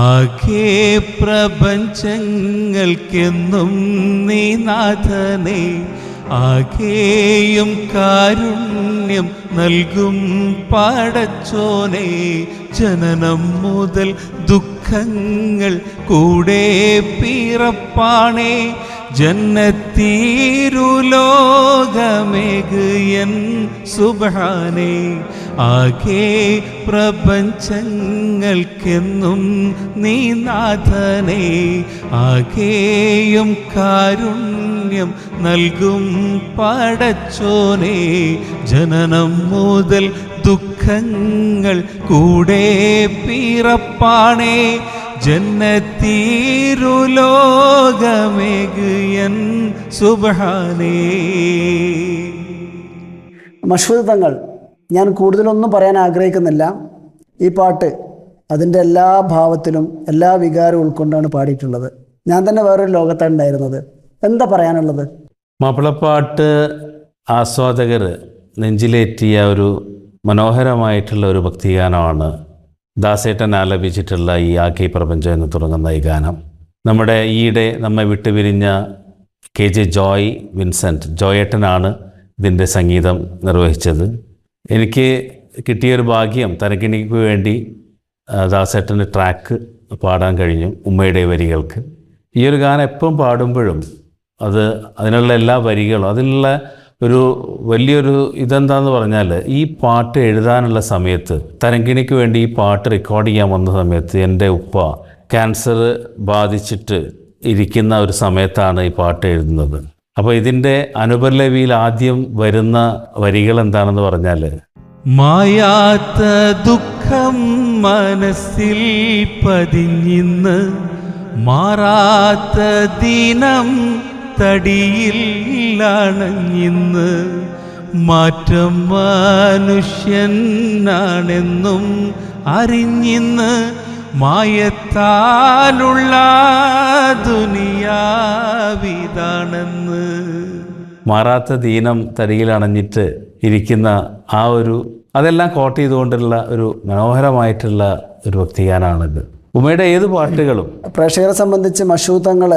ആകെ പ്രപഞ്ചങ്ങൾക്കെന്നും നീ നാഥനെ, ആകെയും കാരുണ്യം നൽകും പടച്ചോനെ. ജനനം മുതൽ ദുഃഖങ്ങൾ കൂടെ പിറപ്പാണേ, ജന്നത്തീരുലോകമേകയൻ സുബ്ഹാനേ. ആകെ പ്രപഞ്ചങ്ങൾക്കെന്നും നീ നാഥനെ, ആകെയും കാരുണ്യം നൽകും പടച്ചോനെ. ജനനം മുതൽ ദുഃഖങ്ങൾ കൂടെ പിറപ്പാണേ, ജന്നത്തീരുലോകമേകയൻ സുബ്ഹാനേ. മഷ്ഹൂദ് തങ്ങൾ, ഞാൻ കൂടുതലൊന്നും പറയാൻ ആഗ്രഹിക്കുന്നില്ല. ഈ പാട്ട് അതിൻ്റെ എല്ലാ ഭാവത്തിലും എല്ലാ വികാരവും ഉൾക്കൊണ്ടാണ് പാടിയിട്ടുള്ളത്. ഞാൻ തന്നെ വേറൊരു ലോകത്താണ് ഉണ്ടായിരുന്നത്. എന്താ പറയാനുള്ളത്? മാപ്പിളപ്പാട്ട് ആസ്വാദകർ നെഞ്ചിലേറ്റിയ ഒരു മനോഹരമായിട്ടുള്ള ഒരു ഭക്തിഗാനമാണ് ദാസേട്ടൻ ആലപിച്ചിട്ടുള്ള ഈ ആകെ പ്രപഞ്ചം എന്ന് തുടങ്ങുന്ന ഈ ഗാനം. നമ്മുടെ ഈയിടെ നമ്മെ വിട്ടുപിരിഞ്ഞ KJ ജോയ് വിൻസെൻ്റ് ജോയേട്ടനാണ് ഇതിൻ്റെ സംഗീതം നിർവഹിച്ചത്. എനിക്ക് കിട്ടിയൊരു ഭാഗ്യം തനക്കിണിക്ക് വേണ്ടി ദാസേട്ടൻ്റെ ട്രാക്ക് പാടാൻ കഴിഞ്ഞു, ഉമ്മയുടെ വരികൾക്ക്. ഈ ഒരു ഗാനം എപ്പം പാടുമ്പോഴും അതിനുള്ള എല്ലാ വരികളും അതിനുള്ള ഒരു വലിയൊരു ഇതെന്താന്ന് പറഞ്ഞാൽ, ഈ പാട്ട് എഴുതാനുള്ള സമയത്ത് തരങ്കിണിക്ക് വേണ്ടി ഈ പാട്ട് റെക്കോർഡ് ചെയ്യാൻ വന്ന സമയത്ത് എൻ്റെ ഉപ്പ ക്യാൻസർ ബാധിച്ചിട്ട് ഇരിക്കുന്ന ഒരു സമയത്താണ് ഈ പാട്ട് എഴുതുന്നത്. അപ്പോൾ ഇതിൻ്റെ അനുപല്ലവിയിൽ ആദ്യം വരുന്ന വരികൾ എന്താണെന്ന് പറഞ്ഞാൽ, മായാത്ത ദുഃഖം മനസ്സിൽ പതിഞ്ഞിന്ന്, മാറാത്ത ദിനം തടിയിൽ അണഞ്ഞിന്ന്, മാറ്റം മനുഷ്യനാണെന്നും അറിഞ്ഞിന്ന്, മായത്താലുള്ള ദുനിയാവിതാണെന്ന്. മാറാത്ത ദീനം തടിയിൽ അണഞ്ഞിട്ട് ഇരിക്കുന്ന ആ ഒരു അതെല്ലാം കോട്ട് ചെയ്തുകൊണ്ടുള്ള ഒരു മനോഹരമായിട്ടുള്ള ഒരു ഭക്തിഗാനമാണിത്. ഉമ്മയുടെ ഏത് പാട്ടുകളും പ്രേക്ഷകരെ സംബന്ധിച്ച് മഷ്ഹൂദ് തങ്ങൾ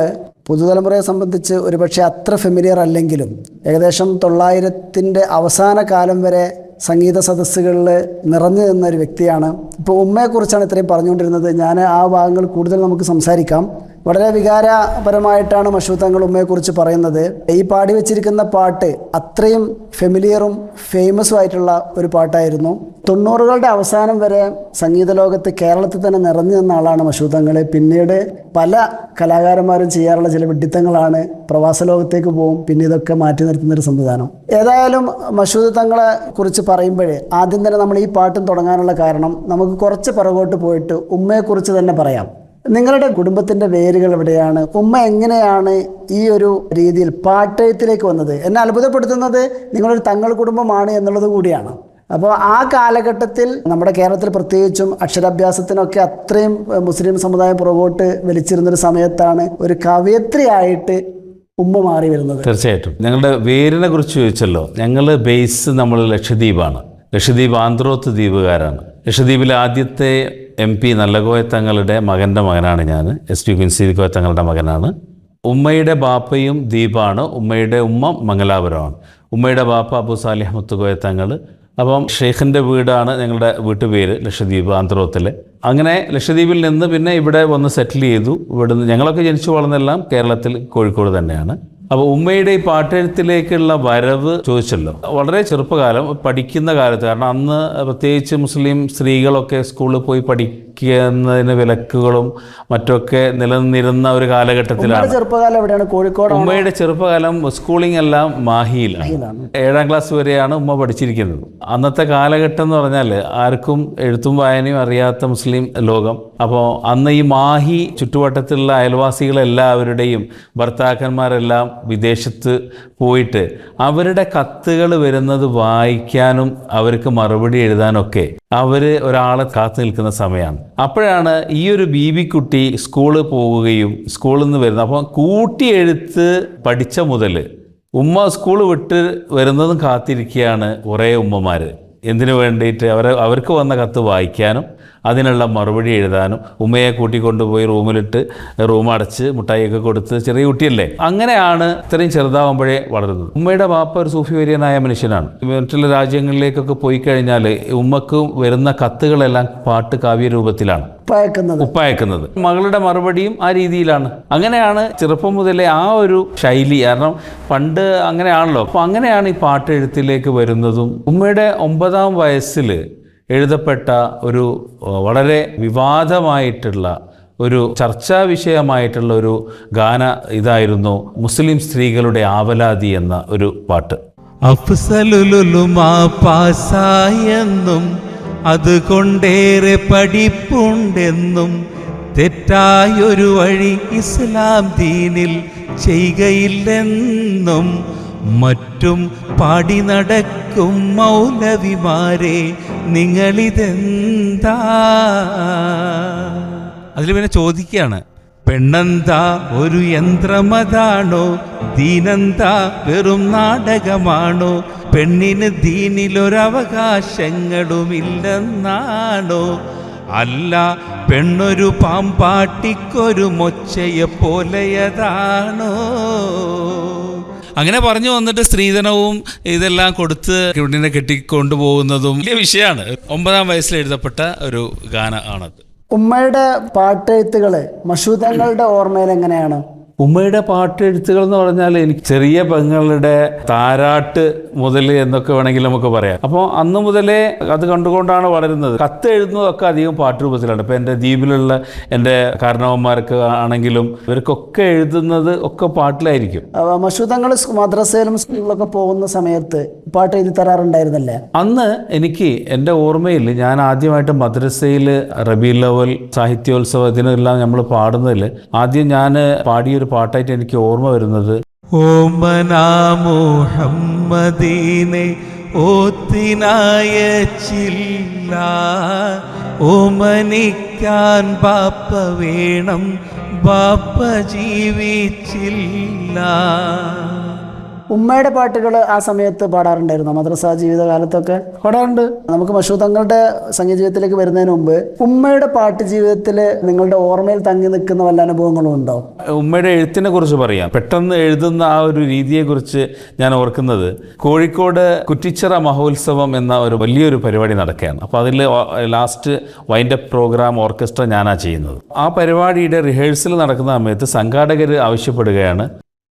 പുതുതലമുറയെ സംബന്ധിച്ച് ഒരുപക്ഷെ അത്ര ഫെമിലിയർ അല്ലെങ്കിലും ഏകദേശം 900-ൻ്റെ അവസാന കാലം വരെ സംഗീത സദസ്സുകളിൽ നിറഞ്ഞു നിന്ന ഒരു വ്യക്തിയാണ്. ഇപ്പോൾ ഉമ്മയെക്കുറിച്ചാണ് ഇത്രയും പറഞ്ഞുകൊണ്ടിരുന്നത്. ഞാൻ ആ ഭാഗങ്ങൾ കൂടുതൽ നമുക്ക് സംസാരിക്കാം. വളരെ വികാരപരമായിട്ടാണ് മഷ്ഹൂദ് തങ്ങൾ ഉമ്മയെക്കുറിച്ച് പറയുന്നത്. ഈ പാടി വെച്ചിരിക്കുന്ന പാട്ട് അത്രയും ഫെമിലിയറും ഫേമസും ആയിട്ടുള്ള ഒരു പാട്ടായിരുന്നു. 90കളുടെ അവസാനം വരെ സംഗീത ലോകത്ത് കേരളത്തിൽ തന്നെ നിറഞ്ഞു നിന്ന ആളാണ് മഷ്ഹൂദ് തങ്ങൾ. പിന്നീട് പല കലാകാരന്മാരും ചെയ്യാറുള്ള ചില വിഡ്ഢിത്തങ്ങളാണ്. പ്രവാസ ലോകത്തേക്ക് പോകും, പിന്നെ ഇതൊക്കെ മാറ്റി നിർത്തുന്നൊരു സംവിധാനം. ഏതായാലും മഷ്ഹൂദ് തങ്ങളെ കുറിച്ച് പറയുമ്പോഴേ ആദ്യം തന്നെ നമ്മൾ ഈ പാട്ടും തുടങ്ങാനുള്ള കാരണം, നമുക്ക് കുറച്ച് പിറകോട്ട് പോയിട്ട് ഉമ്മയെക്കുറിച്ച് തന്നെ പറയാം. നിങ്ങളുടെ കുടുംബത്തിൻ്റെ വേരുകൾ എവിടെയാണ്? ഉമ്മ എങ്ങനെയാണ് ഈ ഒരു രീതിയിൽ പാട്ടെഴുത്തിലേക്ക് വന്നത്? എന്നെ അത്ഭുതപ്പെടുത്തുന്നത് നിങ്ങളൊരു തങ്ങൾ കുടുംബമാണ് എന്നുള്ളത് കൂടിയാണ്. അപ്പോൾ ആ കാലഘട്ടത്തിൽ നമ്മുടെ കേരളത്തിൽ പ്രത്യേകിച്ചും അക്ഷരാഭ്യാസത്തിനൊക്കെ അത്രയും മുസ്ലിം സമുദായം പുറകോട്ട് വലിച്ചിരുന്നൊരു സമയത്താണ് ഒരു കവയത്രിയായിട്ട് ഉമ്മ മാറി വരുന്നത്. തീർച്ചയായിട്ടും. ഞങ്ങളുടെ വേരിനെ കുറിച്ച് ചോദിച്ചല്ലോ. ഞങ്ങൾ ബേസ് നമ്മൾ ലക്ഷദ്വീപാണ്. ലക്ഷദ്വീപ് ആന്ത്രോത്ത് ദ്വീപുകാരാണ്. ലക്ഷദ്വീപിലെ ആദ്യത്തെ MP നല്ലകോയ തങ്ങളുടെ മകൻ്റെ മകനാണ് ഞാൻ. SP കുൻസി കോയ തങ്ങളുടെ മകനാണ്. ഉമ്മയുടെ ബാപ്പയും ദ്വീപാണ്. ഉമ്മയുടെ ഉമ്മ മംഗലാപുരമാണ്. ഉമ്മയുടെ ബാപ്പ അബു സാലിഹ് മുത്തുകോയ തങ്ങൾ. അപ്പം ഷെയ്ഖിൻ്റെ വീടാണ് ഞങ്ങളുടെ വീട്ടുപേര്, ലക്ഷദ്വീപ് ആന്ത്രോത്തിലെ. അങ്ങനെ ലക്ഷദ്വീപിൽ നിന്ന് പിന്നെ ഇവിടെ വന്ന് സെറ്റിൽ ചെയ്തു. ഇവിടുന്ന് ഞങ്ങളൊക്കെ ജനിച്ചു വളർന്നെല്ലാം കേരളത്തിൽ കോഴിക്കോട് തന്നെയാണ്. അപ്പോൾ ഉമ്മയുടെ ഈ പാട്ടെഴുത്തിലേക്കുള്ള വരവ് ചോദിച്ചല്ലോ. വളരെ ചെറുപ്പകാലം പഠിക്കുന്ന കാലത്ത്, കാരണം അന്ന് പ്രത്യേകിച്ച് മുസ്ലിം സ്ത്രീകളൊക്കെ സ്കൂളിൽ പോയി പഠിക്കുന്നതിന് വിലക്കുകളും മറ്റൊക്കെ നിലനിന്നിരുന്ന ഒരു കാലഘട്ടത്തിലാണ്. ചെറുപ്പകാലം എവിടെയാണ്? കോഴിക്കോട്. ഉമ്മയുടെ ചെറുപ്പകാലം സ്കൂളിംഗ് എല്ലാം മാഹിയിലാണ്. 7ാം ക്ലാസ് വരെയാണ് ഉമ്മ പഠിച്ചിരിക്കുന്നത്. അന്നത്തെ കാലഘട്ടം എന്ന് പറഞ്ഞാൽ ആർക്കും എഴുത്തും വായനയും അറിയാത്ത മുസ്ലിം ലോകം. അപ്പോൾ അന്ന് ഈ മാഹി ചുറ്റുവട്ടത്തുള്ള അയൽവാസികളെല്ലാവരുടെയും ഭർത്താക്കന്മാരെല്ലാം വിദേശത്ത് പോയിട്ട് അവരുടെ കത്തുകൾ വരുന്നത് വായിക്കാനും അവർക്ക് മറുപടി എഴുതാനൊക്കെ ഒരാളെ കാത്തു നിൽക്കുന്ന സമയമാണ്. അപ്പോഴാണ് ഈ ഒരു ബീബിക്കുട്ടി സ്കൂളിൽ പോവുകയും സ്കൂളിൽ നിന്ന് വരുന്നത്. അപ്പോൾ കൂട്ടി എഴുത്ത് പഠിച്ച മുതൽ ഉമ്മ സ്കൂൾ വിട്ട് വരുന്നതും കാത്തിരിക്കുകയാണ് കുറേ ഉമ്മമാർ. എന്തിനു വേണ്ടിയിട്ട്? അവർക്ക് വന്ന കത്ത് വായിക്കാനും അതിനുള്ള മറുപടി എഴുതാനും ഉമ്മയെ കൂട്ടിക്കൊണ്ടുപോയി റൂമിലിട്ട് റൂം അടച്ച് മുട്ടായിയൊക്കെ കൊടുത്ത് ചെറിയ കുട്ടിയല്ലേ, അങ്ങനെയാണ് ഇത്രയും ചെറുതാവുമ്പോഴേ വളരുന്നത്. ഉമ്മയുടെ വാപ്പ ഒരു സൂഫി വര്യനായ മനുഷ്യനാണ്. മറ്റുള്ള രാജ്യങ്ങളിലേക്കൊക്കെ പോയി കഴിഞ്ഞാൽ ഉമ്മക്ക് വരുന്ന കത്തുകളെല്ലാം പാട്ട് കാവ്യ രൂപത്തിലാണ് ഉപ്പയക്കുന്നത്. മകളുടെ മറുപടിയും ആ രീതിയിലാണ്. അങ്ങനെയാണ് ചെറുപ്പം മുതലേ ആ ഒരു ശൈലി, കാരണം പണ്ട് അങ്ങനെയാണല്ലോ. അപ്പോൾ അങ്ങനെയാണ് ഈ പാട്ട് എഴുത്തിലേക്ക് വരുന്നതും. ഉമ്മയുടെ 9ാം വയസ്സിൽ എഴുതപ്പെട്ട ഒരു വളരെ വിവാദമായിട്ടുള്ള ഒരു ചർച്ചാ വിഷയമായിട്ടുള്ള ഒരു ഗാന ഇതായിരുന്നു മുസ്ലിം സ്ത്രീകളുടെ ആവലാതി എന്ന ഒരു പാട്ട്. അഫ്സലുലുലുമാ പാസായെന്നും അതുകൊണ്ടേറെ പഠിപ്പുണ്ടെന്നും തെറ്റായൊരു വഴി ഇസ്ലാം ദീനിൽ ചെയ്യുകയില്ലെന്നും മറ്റും പാടി നടക്കും മൗലവിമാരെ നിങ്ങളിതെന്താ. അതിൽ പിന്നെ ചോദിക്കുകയാണ്, പെണ്ണെന്താ ഒരു യന്ത്രമതാണോ, ദീനെന്താ വെറും നാടകമാണോ, പെണ്ണിന് ദീനിലൊരവകാശങ്ങളുമില്ലെന്നാണോ, അല്ല പെണ്ണൊരു പാമ്പാട്ടിക്കൊരു മൊച്ചയെ പോലെയതാണോ. അങ്ങനെ പറഞ്ഞു വന്നിട്ട് സ്ത്രീധനവും ഇതെല്ലാം കൊടുത്ത് പെണ്ണിനെ കെട്ടിക്കൊണ്ടുപോകുന്നതും വലിയ വിഷയമാണ്. 9ാം വയസ്സിൽ എഴുതപ്പെട്ട ഒരു ഗാന ആണത്. ഉമ്മയുടെ പാട്ടെഴുത്തുകൾ മഷൂദങ്ങളുടെ ഓർമ്മയിൽ എങ്ങനെയാണ്? ഉമ്മയുടെ പാട്ടെഴുത്തുകൾ എന്ന് പറഞ്ഞാൽ എനിക്ക് ചെറിയ പെങ്ങളുടെ താരാട്ട് മുതൽ എന്നൊക്കെ വേണമെങ്കിൽ നമുക്ക് പറയാം. അപ്പോൾ അന്ന് മുതലേ അത് കണ്ടുകൊണ്ടാണ് വളരുന്നത്. കത്ത് എഴുതുന്നതൊക്കെ അധികം പാട്ട് രൂപത്തിലാണ്. ഇപ്പോൾ എൻ്റെ ദ്വീപിലുള്ള എൻ്റെ കാരണവന്മാർക്ക് ആണെങ്കിലും ഇവർക്കൊക്കെ എഴുതുന്നത് ഒക്കെ പാട്ടിലായിരിക്കും. മഷൂദങ്ങൾ മദ്രസയിലും സ്കൂളിലൊക്കെ പോകുന്ന സമയത്ത് പാട്ട് എഴുതി തരാറുണ്ടായിരുന്നല്ലേ? അന്ന് എനിക്ക് എൻ്റെ ഓർമ്മയിൽ ഞാൻ ആദ്യമായിട്ട് മദ്രസയിൽ റബീഉൽ അവ്വൽ സാഹിത്യോത്സവത്തിനെല്ലാം നമ്മൾ പാടുന്നതിൽ ആദ്യം ഞാൻ പാടിയൊരു പാട്ടായിട്ട് എനിക്ക് ഓർമ്മ വരുന്നത്, ഓമനാ മുഹമ്മദീനെ ഓത്തിനായച്ചില്ല, ഓമനിക്കാൻ ബാപ്പ വേണം, ബാപ്പ ജീവിച്ചില്ല. ഉമ്മയുടെ പാട്ടുകൾ ആ സമയത്ത് പാടാറുണ്ടായിരുന്നു മദ്രസ ജീവിതകാലത്തൊക്കെ? പാടാറുണ്ട്. നമുക്ക് മഷൂദങ്ങളുടെ സംഗീത ജീവിതത്തിലേക്ക് വരുന്നതിന് മുമ്പ് ഉമ്മയുടെ പാട്ട് ജീവിതത്തിൽ നിങ്ങളുടെ ഓർമ്മയിൽ തങ്ങി നിൽക്കുന്ന വല്ല അനുഭവങ്ങളും ഉണ്ടോ? ഉമ്മയുടെ എഴുത്തിനെ കുറിച്ച് പറയാം. പെട്ടെന്ന് എഴുതുന്ന ആ ഒരു രീതിയെക്കുറിച്ച് ഞാൻ ഓർക്കുന്നത്, കോഴിക്കോട് കുറ്റിച്ചിറ മഹോത്സവം എന്ന ഒരു വലിയൊരു പരിപാടി നടക്കുകയാണ്. അപ്പോൾ അതിൽ ലാസ്റ്റ് വൈൻഡപ്പ് പ്രോഗ്രാം ഓർക്കസ്ട്ര ഞാനാണ് ചെയ്യുന്നത്. ആ പരിപാടിയുടെ റിഹേഴ്സൽ നടക്കുന്ന സമയത്ത് സംഘാടകർ ആവശ്യപ്പെടുകയാണ്,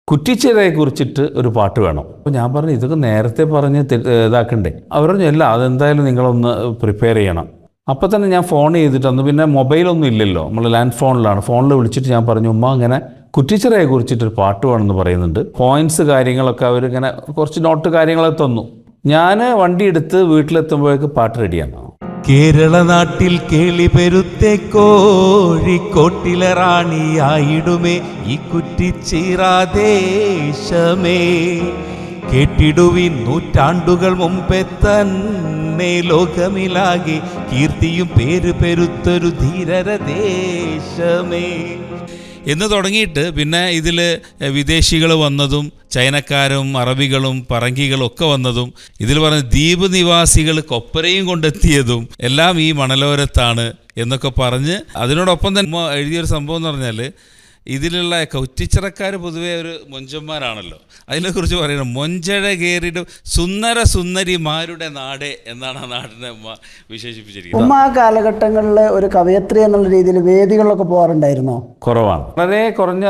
കുറ്റിച്ചിറയെ കുറിച്ചിട്ട് ഒരു പാട്ട് വേണം. അപ്പോൾ ഞാൻ പറഞ്ഞു, ഇതൊക്കെ നേരത്തെ പറഞ്ഞ് ഇതാക്കണ്ടേ? അവർ പറഞ്ഞു, അല്ല അതെന്തായാലും നിങ്ങളൊന്ന് പ്രിപ്പയർ ചെയ്യണം. അപ്പോൾ തന്നെ ഞാൻ ഫോൺ ചെയ്തിട്ട്, അന്ന് പിന്നെ മൊബൈലൊന്നും ഇല്ലല്ലോ, നമ്മൾ ലാൻഡ് ഫോണിലാണ്. ഫോണിൽ വിളിച്ചിട്ട് ഞാൻ പറഞ്ഞു, ഉമ്മ അങ്ങനെ കുറ്റിച്ചിറയെ കുറിച്ചിട്ടൊരു പാട്ട് വേണമെന്ന് പറയുന്നുണ്ട്. പോയിൻറ്റ്സ് കാര്യങ്ങളൊക്കെ അവരിങ്ങനെ കുറച്ച് നോട്ട് കാര്യങ്ങളൊക്കെ തന്നു. ഞാൻ വണ്ടി എടുത്ത് വീട്ടിലെത്തുമ്പോഴേക്ക് പാട്ട് റെഡിയാണ്. കേരള നാട്ടിൽ കേളി പെരുത്തെ കോഴിക്കോട്ടിലെ റാണിയായിടുമേ ഈ കുറ്റിച്ചിറാദേശമേ, കേട്ടിടുവിൻ നൂറ്റാണ്ടുകൾ മുമ്പേ തന്നെ ലോകമിലാകെ കീർത്തിയും പേര് പെരുത്തൊരു ധീരര ദേശമേ എന്ന് തുടങ്ങിയിട്ട് പിന്നെ ഇതിൽ വിദേശികൾ വന്നതും ചൈനക്കാരും അറബികളും പറങ്കികളും ഒക്കെ വന്നതും ഇതിൽ പറഞ്ഞ ദ്വീപ് നിവാസികൾ കൊപ്പരയും കൊണ്ടെത്തിയതും എല്ലാം ഈ മണലോരത്താണ് എന്നൊക്കെ പറഞ്ഞ്, അതിനോടൊപ്പം തന്നെ എഴുതിയൊരു സംഭവം എന്ന് പറഞ്ഞാൽ, ഇതിലുള്ള കുറ്റിച്ചിറക്കാർ പൊതുവെ ഒരു മൊഞ്ചന്മാരാണല്ലോ. അതിനെക്കുറിച്ച് പറയുന്നത്, മൊഞ്ചഴ കയറിയിട്ട് സുന്ദര സുന്ദരിമാരുടെ നാട് എന്നാണ് ആ നാടിനെ വിശേഷിപ്പിച്ചിരിക്കുന്നത്. ഉമ്മ ആ കാലഘട്ടങ്ങളിൽ ഒരു കവയത്രി എന്നുള്ള രീതിയിൽ വേദികളിലൊക്കെ പോകാറുണ്ടായിരുന്നോ? കുറവാണ്. വളരെ കുറഞ്ഞ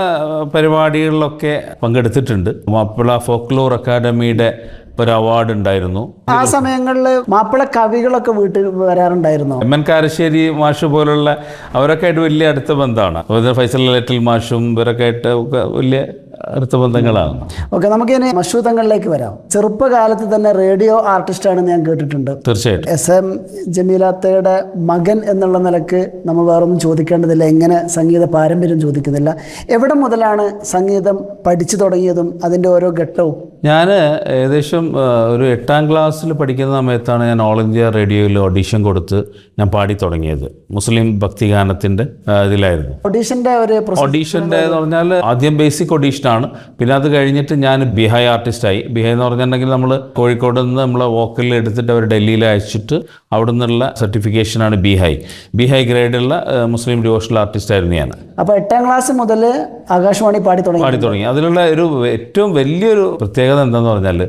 പരിപാടികളിലൊക്കെ പങ്കെടുത്തിട്ടുണ്ട്. മാപ്പിള ഫോക്ലോർ അക്കാദമിയുടെ ഒരു അവാർഡ് ഉണ്ടായിരുന്നു. ആ സമയങ്ങളിൽ മാപ്പിള കവികളൊക്കെ വീട്ടിൽ വരാറുണ്ടായിരുന്നോ? എം.എൻ. കാരശ്ശേരി മാഷ് പോലുള്ള അവരൊക്കെ ആയിട്ട് വലിയ അടുത്ത ബന്ധമാണ്. ഫൈസൽ ലിറ്റിൽ മാഷും ഇവരൊക്കെ ആയിട്ട് വലിയ അടുത്ത ബന്ധങ്ങളാണ്. ഓക്കെ, നമുക്ക് ഇനി മഷൂദങ്ങളിലേക്ക് വരാം. ചെറുപ്പകാലത്ത് തന്നെ റേഡിയോ ആർട്ടിസ്റ്റാണെന്ന് ഞാൻ കേട്ടിട്ടുണ്ട്. തീർച്ചയായിട്ടും. SM ജമീലാത്തയുടെ മകൻ എന്നുള്ള നിലക്ക് നമ്മൾ വേറൊന്നും ചോദിക്കേണ്ടതില്ല, എങ്ങനെ സംഗീത പാരമ്പര്യം ചോദിക്കുന്നില്ല. എവിടെ മുതലാണ് സംഗീതം പഠിച്ചു തുടങ്ങിയതും അതിൻ്റെ ഓരോ ഘട്ടവും? ഞാൻ ഏകദേശം ഒരു 8ാം ക്ലാസ്സിൽ പഠിക്കുന്ന സമയത്താണ് ഞാൻ ഓൾ ഇന്ത്യ റേഡിയോയിൽ ഓഡീഷൻ കൊടുത്ത് ഞാൻ പാടി തുടങ്ങിയത്. മുസ്ലിം ഭക്തിഗാനത്തിൻ്റെ ഇതിലായിരുന്നു. ഓഡീഷൻ്റെ എന്ന് പറഞ്ഞാൽ ആദ്യം ബേസിക് ഓഡീഷൻ ആണ്. പിന്നെ അത് കഴിഞ്ഞിട്ട് ഞാൻ ബിഹായ് ആർട്ടിസ്റ്റായി. ബിഹായ് എന്ന് പറഞ്ഞിട്ടുണ്ടെങ്കിൽ നമ്മൾ കോഴിക്കോട് നിന്ന് നമ്മളെ വോക്കലിൽ എടുത്തിട്ട് അവർ ഡൽഹിയിൽ അയച്ചിട്ട് അവിടെ നിന്നുള്ള സർട്ടിഫിക്കേഷനാണ് ബിഹായ് ഗ്രേഡുള്ള മുസ്ലിം ഡിവോഷണൽ ആർട്ടിസ്റ്റായിരുന്നു ഞാൻ. അപ്പോൾ 8ാം ക്ലാസ് മുതൽ ആകാശവാണി പാടി തുടങ്ങി. അതിലുള്ള ഒരു ഏറ്റവും വലിയൊരു പ്രത്യേകത എന്താണെന്ന് പറഞ്ഞാൽ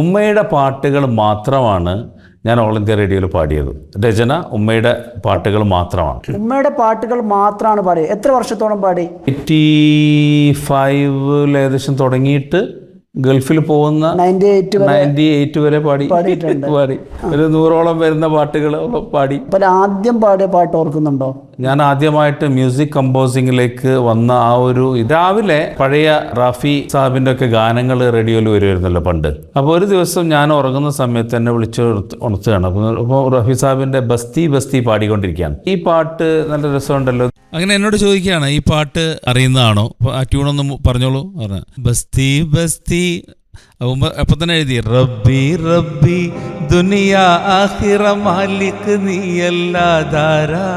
ഉമ്മയുടെ പാട്ടുകൾ മാത്രമാണ് ഞാൻ ഓൾ ഇന്ത്യ റേഡിയോയിൽ പാടിയത്. രചന ഉമ്മയുടെ പാട്ടുകൾ മാത്രമാണ്. ഉമ്മയുടെ പാട്ടുകൾ മാത്രമാണ് പാടിയത്. എത്ര വർഷത്തോളം പാടി? 85 ഏകദേശം തുടങ്ങിയിട്ട് ഗൾഫിൽ പോകുന്ന 98 വരെ പാടി. ഒരു 100ഓളം വരുന്ന പാട്ടുകൾ പാടി. അപ്പോൾ ആദ്യം പാടിയ പാട്ട് ഓർക്കുന്നുണ്ടോ? ഞാൻ ആദ്യമായിട്ട് മ്യൂസിക് കമ്പോസിങ്ങിലേക്ക് വന്ന ആ ഒരു രാവിലെ പഴയ റാഫി സാഹിബിൻ്റെ ഒക്കെ ഗാനങ്ങൾ റേഡിയോയിൽ വരുമായിരുന്നല്ലോ പണ്ട്. അപ്പോൾ ഒരു ദിവസം ഞാൻ ഉറങ്ങുന്ന സമയത്ത് എന്നെ വിളിച്ച് ഉണർത്തുകയാണ്. അപ്പോൾ റാഫി സാഹിബിൻ്റെ ബസ്തി ബസ്തി പാടിക്കൊണ്ടിരിക്കുകയാണ്. ഈ പാട്ട് നല്ല രസമുണ്ടല്ലോ. അങ്ങനെ എന്നോട് ചോദിക്കുകയാണ്, ഈ പാട്ട് അറിയുന്നതാണോ? ആ ട്യൂണൊന്ന് പറഞ്ഞോളൂ പറഞ്ഞു. ബസ്തി ബസ്തി അപ്പം തന്നെ എഴുതി, റബ്ബി റബ്ബി ദുനിയാ ആഖിറ മാലിക് നീയല്ലാതാരാ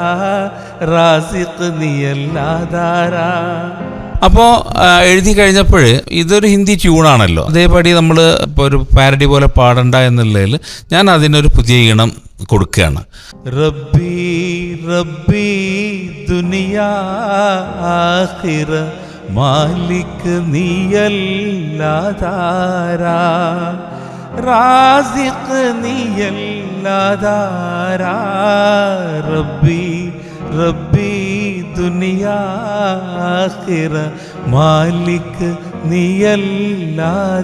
റാസിഖ് നീയല്ലാതാരാ. അപ്പോൾ എഴുതി കഴിഞ്ഞപ്പോൾ ഇതൊരു ഹിന്ദി ട്യൂണാണല്ലോ, അതേപടി നമ്മൾ ഇപ്പോൾ ഒരു പാരഡി പോലെ പാടണ്ട എന്നുള്ളതിൽ ഞാൻ അതിനൊരു പുതിയ ഈണം കൊടുക്കുകയാണ്. റബ്ബി റബ്ബി ദുനിയാ ആഖിറ മാലിക് നീയല്ലാതാരാ റാസിഖ് നീയല്ലാതാരാ റബ്ബി റബ്ബി ദുനിയാ ആഖിറ മാലിക് നീയല്ലാതാരാ.